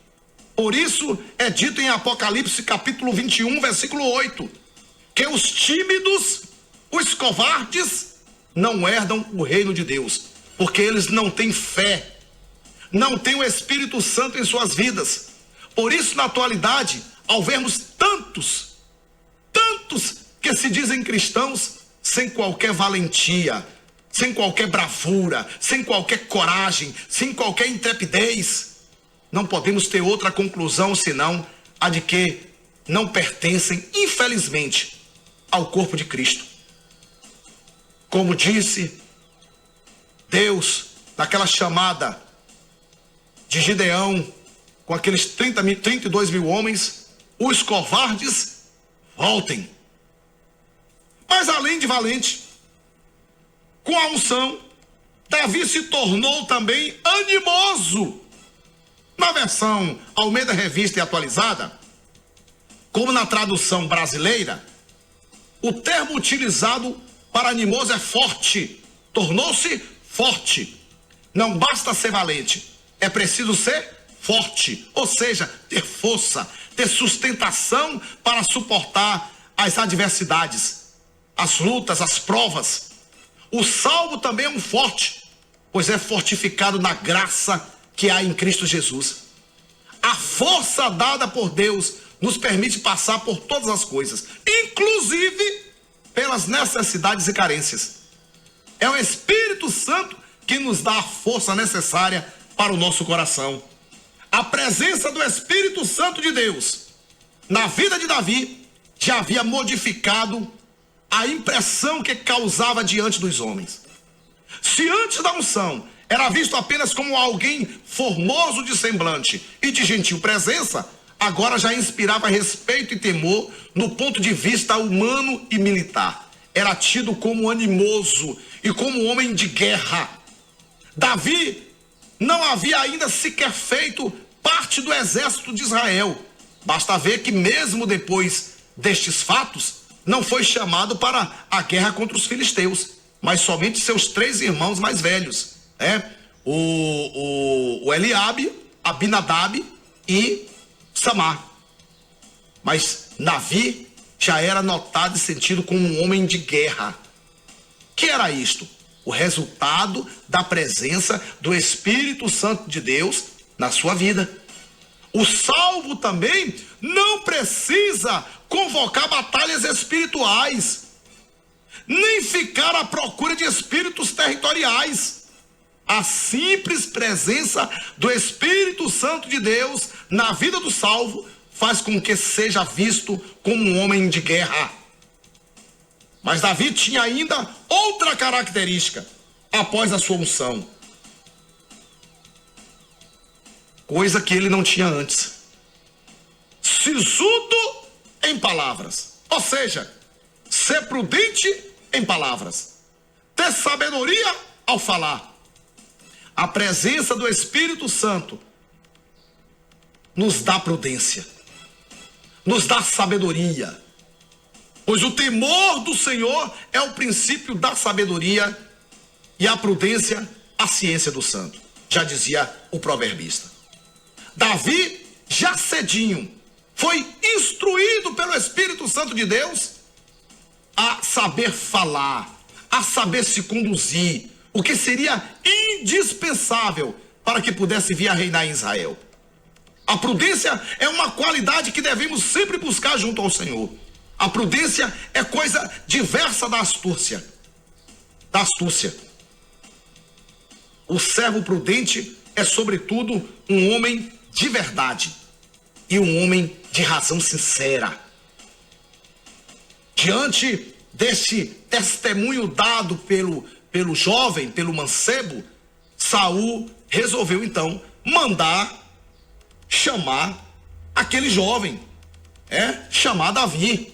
Por isso é dito em Apocalipse capítulo 21, versículo 8, que os tímidos, os covardes, não herdam o reino de Deus, porque eles não têm fé, não têm o Espírito Santo em suas vidas. Por isso, na atualidade, ao vermos tantos que se dizem cristãos sem qualquer valentia, sem qualquer bravura, sem qualquer coragem, sem qualquer intrepidez, não podemos ter outra conclusão senão a de que não pertencem, infelizmente, ao corpo de Cristo. Como disse Deus naquela chamada de Gideão, com aqueles 32 mil homens, os covardes voltem. Mas além de valente, com a unção, Davi se tornou também animoso. Na versão Almeida Revista e Atualizada, como na tradução brasileira, o termo utilizado para animoso é forte. Tornou-se forte. Não basta ser valente, é preciso ser forte, ou seja, ter força, ter sustentação para suportar as adversidades, as lutas, as provas. O salvo também é um forte, pois é fortificado na graça que há em Cristo Jesus. A força dada por Deus nos permite passar por todas as coisas, inclusive pelas necessidades e carências. É o Espírito Santo que nos dá a força necessária para o nosso coração. A presença do Espírito Santo de Deus na vida de Davi já havia modificado a impressão que causava diante dos homens. Se antes da unção era visto apenas como alguém formoso de semblante e de gentil presença, agora já inspirava respeito e temor no ponto de vista humano e militar. Era tido como animoso e como homem de guerra. Davi não havia ainda sequer feito parte do exército de Israel. Basta ver que mesmo depois destes fatos, não foi chamado para a guerra contra os filisteus, mas somente seus 3 irmãos mais velhos. o Eliabe, Abinadab e Samar. Mas Davi já era notado e sentido como um homem de guerra. Que era isto? O resultado da presença do Espírito Santo de Deus na sua vida. O salvo também não precisa convocar batalhas espirituais, nem ficar à procura de espíritos territoriais. A simples presença do Espírito Santo de Deus na vida do salvo faz com que seja visto como um homem de guerra. Mas Davi tinha ainda outra característica após a sua unção, coisa que ele não tinha antes: sisudo em palavras, ou seja, ser prudente em palavras, ter sabedoria ao falar. A presença do Espírito Santo nos dá prudência, nos dá sabedoria, pois o temor do Senhor é o princípio da sabedoria e a prudência a ciência do santo, já dizia o proverbista. Davi, já cedinho, foi instruído pelo Espírito Santo de Deus a saber falar, a saber se conduzir, o que seria indispensável para que pudesse vir a reinar em Israel. A prudência é uma qualidade que devemos sempre buscar junto ao Senhor. A prudência é coisa diversa da astúcia. O servo prudente é, sobretudo, um homem de verdade e um homem de razão sincera. Diante deste testemunho dado pelo jovem, pelo mancebo, Saul resolveu então mandar chamar aquele jovem, chamar Davi,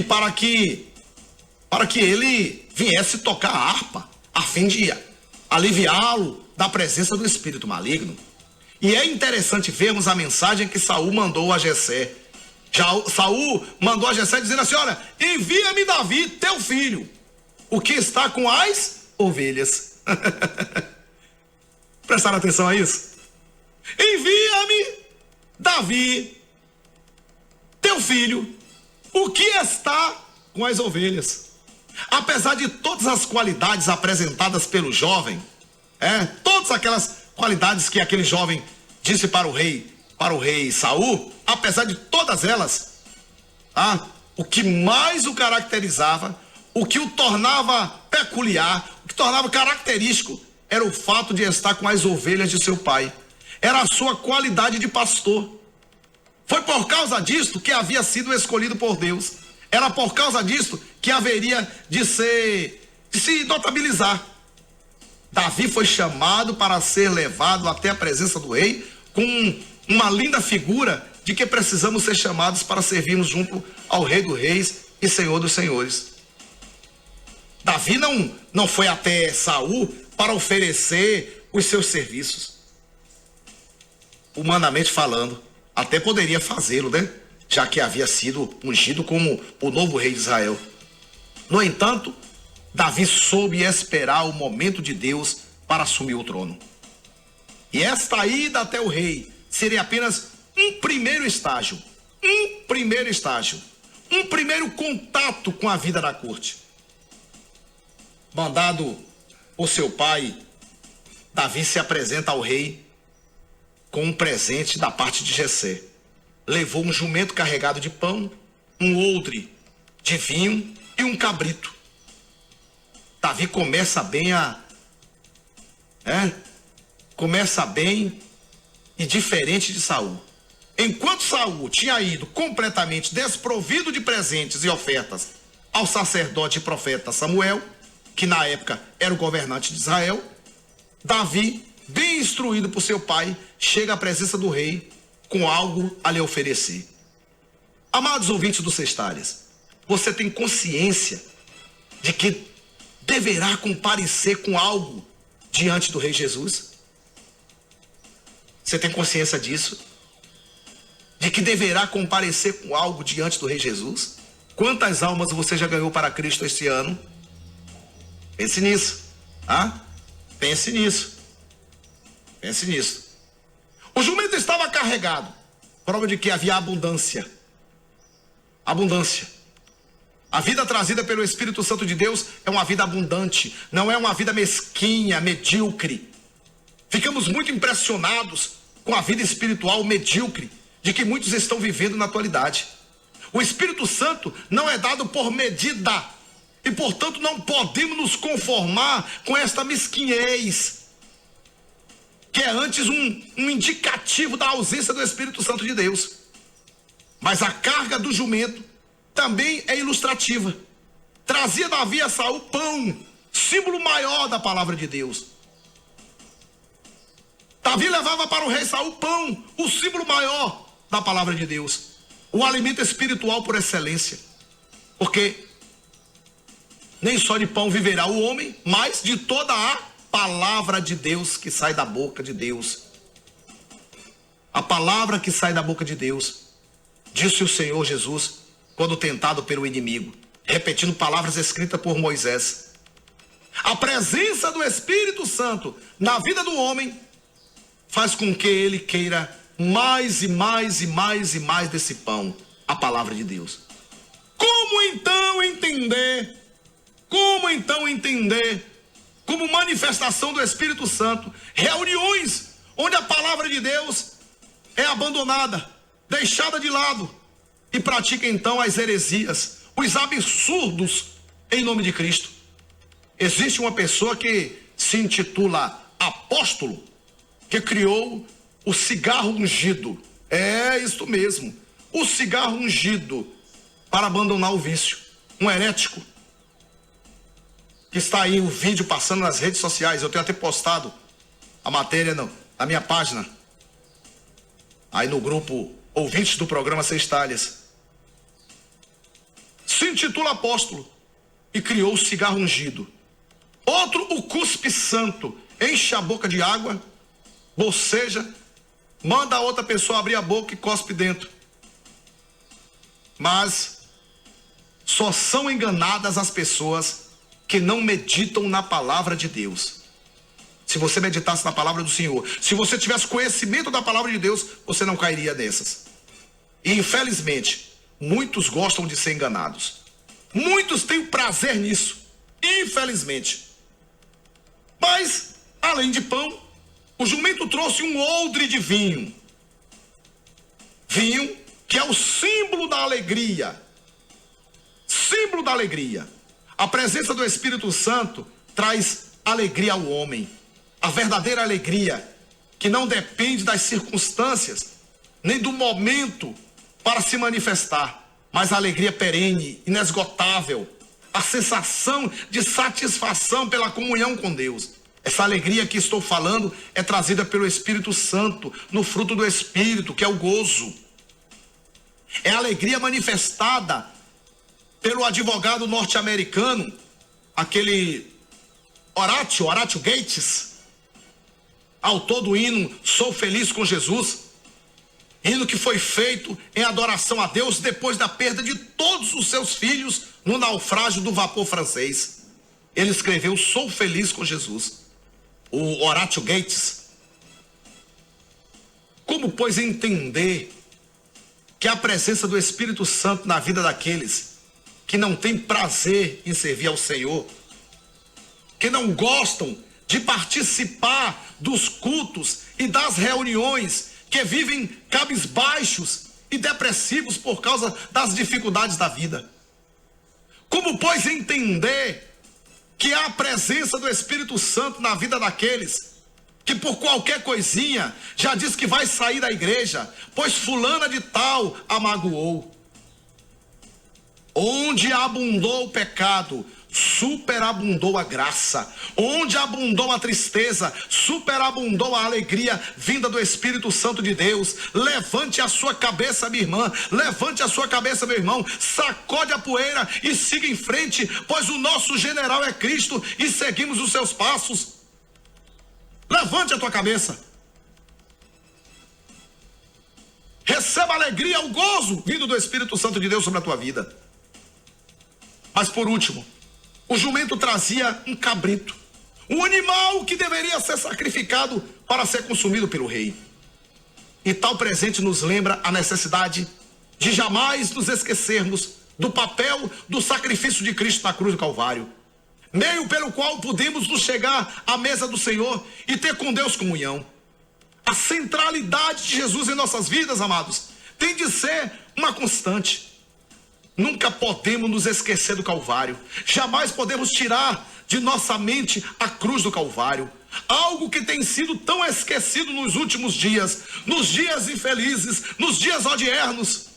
para que ele viesse tocar a harpa, a fim de aliviá-lo da presença do espírito maligno. E é interessante vermos a mensagem que Saul mandou a Jessé. Saul mandou a Jessé dizendo assim: olha, envia-me Davi, teu filho, o que está com as ovelhas. Prestaram atenção a isso? Envia-me Davi, teu filho, o que está com as ovelhas. Apesar de todas as qualidades apresentadas pelo jovem, todas aquelas qualidades que aquele jovem disse para o rei Saul, apesar de todas elas, o que mais o caracterizava, o que o tornava peculiar, o que tornava característico, era o fato de estar com as ovelhas de seu pai. Era a sua qualidade de pastor. Foi por causa disto que havia sido escolhido por Deus. Era por causa disto que haveria de se notabilizar. Davi foi chamado para ser levado até a presença do rei com uma linda figura de que precisamos ser chamados para servirmos junto ao Rei dos Reis e Senhor dos Senhores. Davi não foi até Saul para oferecer os seus serviços. Humanamente falando, até poderia fazê-lo, já que havia sido ungido como o novo rei de Israel. No entanto, Davi soube esperar o momento de Deus para assumir o trono. E esta ida até o rei seria apenas um primeiro estágio, um primeiro contato com a vida da corte. Mandado por seu pai, Davi se apresenta ao rei com um presente da parte de Jessé. Levou um jumento carregado de pão, um odre de vinho e um cabrito. Davi começa bem e diferente de Saul. Enquanto Saul tinha ido completamente desprovido de presentes e ofertas ao sacerdote e profeta Samuel, que na época era o governante de Israel, Davi, bem instruído por seu pai, chega à presença do rei com algo a lhe oferecer. Amados ouvintes do Sextálias, você tem consciência de que deverá comparecer com algo diante do Rei Jesus? Você tem consciência disso? De que deverá comparecer com algo diante do Rei Jesus? Quantas almas você já ganhou para Cristo este ano? Pense nisso. Pense nisso. Pense nisso. O jumento estava carregado. Prova de que havia abundância. Abundância. A vida trazida pelo Espírito Santo de Deus é uma vida abundante. Não é uma vida mesquinha, medíocre. Ficamos muito impressionados com a vida espiritual medíocre de que muitos estão vivendo na atualidade. O Espírito Santo não é dado por medida. E, portanto, não podemos nos conformar com esta mesquinhez, que é antes um indicativo da ausência do Espírito Santo de Deus. Mas a carga do jumento também é ilustrativa. Trazia Davi a Saul pão, símbolo maior da palavra de Deus. Davi levava para o rei Saul pão, o símbolo maior da palavra de Deus. O alimento espiritual por excelência. Porque nem só de pão viverá o homem, mas de toda a palavra de Deus que sai da boca de Deus. A palavra que sai da boca de Deus, disse o Senhor Jesus, quando tentado pelo inimigo, repetindo palavras escritas por Moisés. A presença do Espírito Santo na vida do homem faz com que ele queira mais e mais e mais e mais desse pão, a palavra de Deus. Como então entender, como manifestação do Espírito Santo, reuniões onde a palavra de Deus é abandonada, deixada de lado, e pratica então as heresias, os absurdos em nome de Cristo. Existe uma pessoa que se intitula apóstolo, que criou o cigarro ungido. É isso mesmo, o cigarro ungido, para abandonar o vício. Um herético, que está aí o vídeo passando nas redes sociais. Eu tenho até postado a matéria na minha página, aí no grupo ouvintes do programa Seis Talhas. Se intitula apóstolo e criou o cigarro ungido. Outro, o cuspe santo, enche a boca de água, boceja, manda a outra pessoa abrir a boca e cospe dentro. Mas só são enganadas as pessoas que não meditam na palavra de Deus. Se você meditasse na palavra do Senhor, se você tivesse conhecimento da palavra de Deus, você não cairia nessas. E infelizmente, muitos gostam de ser enganados. Muitos têm prazer nisso, infelizmente. Mas, além de pão, o jumento trouxe um odre de vinho. Vinho que é o símbolo da alegria. Símbolo da alegria. A presença do Espírito Santo traz alegria ao homem. A verdadeira alegria, que não depende das circunstâncias, nem do momento para se manifestar, mas a alegria perene, inesgotável, a sensação de satisfação pela comunhão com Deus. Essa alegria que estou falando é trazida pelo Espírito Santo, no fruto do Espírito, que é o gozo. É a alegria manifestada pelo advogado norte-americano, aquele Horatio Gates, autor do hino Sou Feliz com Jesus, hino que foi feito em adoração a Deus depois da perda de todos os seus filhos no naufrágio do vapor francês. Ele escreveu Sou Feliz com Jesus, o Horatio Gates. Como, pois, entender que a presença do Espírito Santo na vida daqueles que não têm prazer em servir ao Senhor, que não gostam de participar dos cultos e das reuniões, que vivem cabisbaixos e depressivos por causa das dificuldades da vida? Como, pois, entender que há a presença do Espírito Santo na vida daqueles que por qualquer coisinha já diz que vai sair da igreja, pois fulana de tal a magoou? Onde abundou o pecado, superabundou a graça. Onde abundou a tristeza, superabundou a alegria vinda do Espírito Santo de Deus. Levante a sua cabeça, minha irmã, levante a sua cabeça, meu irmão, sacode a poeira e siga em frente, pois o nosso general é Cristo e seguimos os seus passos. Levante a tua cabeça. Receba a alegria, o gozo vindo do Espírito Santo de Deus sobre a tua vida. Mas por último, o jumento trazia um cabrito. um animal que deveria ser sacrificado para ser consumido pelo rei. E tal presente nos lembra a necessidade de jamais nos esquecermos do papel do sacrifício de Cristo na cruz do Calvário, meio pelo qual podemos nos chegar à mesa do Senhor e ter com Deus comunhão. A centralidade de Jesus em nossas vidas, amados, tem de ser uma constante. Nunca podemos nos esquecer do Calvário. Jamais podemos tirar de nossa mente a cruz do Calvário. Algo que tem sido tão esquecido nos últimos dias, nos dias infelizes, nos dias odiernos.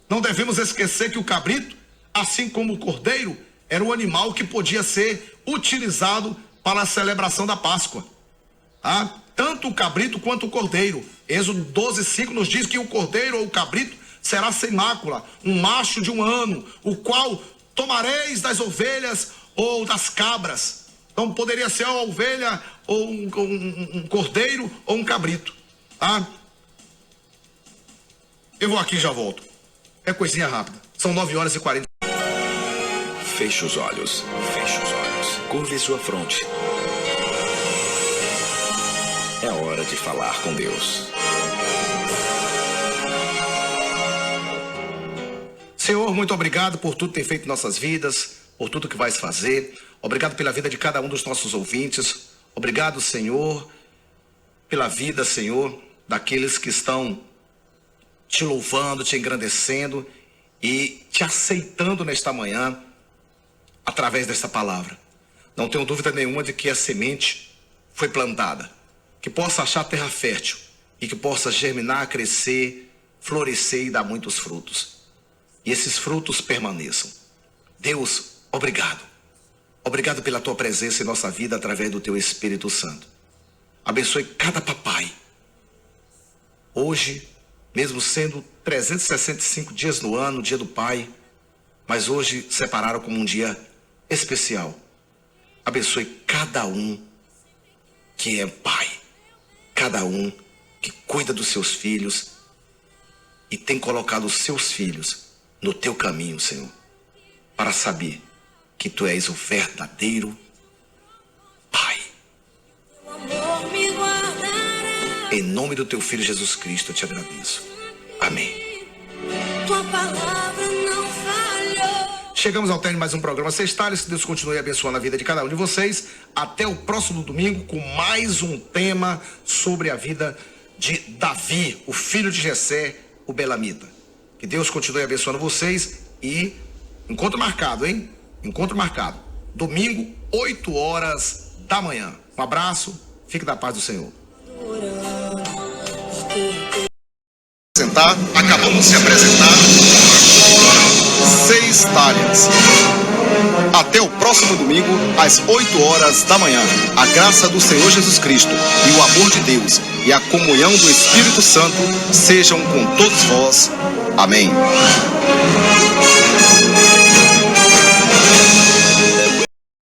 Não devemos esquecer que o cabrito, assim como o cordeiro, era um animal que podia ser utilizado para a celebração da Páscoa. Tanto o cabrito quanto o cordeiro. Êxodo 12:5 nos diz que o cordeiro ou o cabrito será sem mácula, um macho de 1 ano, o qual tomareis das ovelhas ou das cabras. Então poderia ser uma ovelha ou um cordeiro ou um cabrito. Eu vou aqui e já volto. É coisinha rápida. São 9h40. Feche os olhos. Feche os olhos. Curve sua fronte. É hora de falar com Deus. Senhor, muito obrigado por tudo que tem feito em nossas vidas, por tudo que vais fazer. Obrigado pela vida de cada um dos nossos ouvintes. Obrigado, Senhor, pela vida, Senhor, daqueles que estão te louvando, te engrandecendo e te aceitando nesta manhã através desta palavra. Não tenho dúvida nenhuma de que a semente foi plantada, que possa achar terra fértil e que possa germinar, crescer, florescer e dar muitos frutos. E esses frutos permaneçam. Deus, obrigado. Obrigado pela tua presença em nossa vida através do teu Espírito Santo. Abençoe cada papai. Hoje, mesmo sendo 365 dias no ano, dia do pai, mas hoje separaram como um dia especial. Abençoe cada um que é pai, cada um que cuida dos seus filhos e tem colocado os seus filhos no teu caminho, Senhor, para saber que tu és o verdadeiro Pai. Em nome do teu Filho Jesus Cristo eu te agradeço. Amém. Tua palavra não falhou. Chegamos ao término de mais um programa Sexta-feira. Que Deus continue abençoando a vida de cada um de vocês. Até o próximo domingo com mais um tema sobre a vida de Davi, o filho de Jessé, o Belamita. Que Deus continue abençoando vocês e encontro marcado, hein? Encontro marcado. Domingo, 8h da manhã. Um abraço, fique da paz do Senhor. Acabamos de apresentar Sexta-feira. Até o próximo domingo, às 8h da manhã. A graça do Senhor Jesus Cristo e o amor de Deus e a comunhão do Espírito Santo sejam com todos vós. Amém.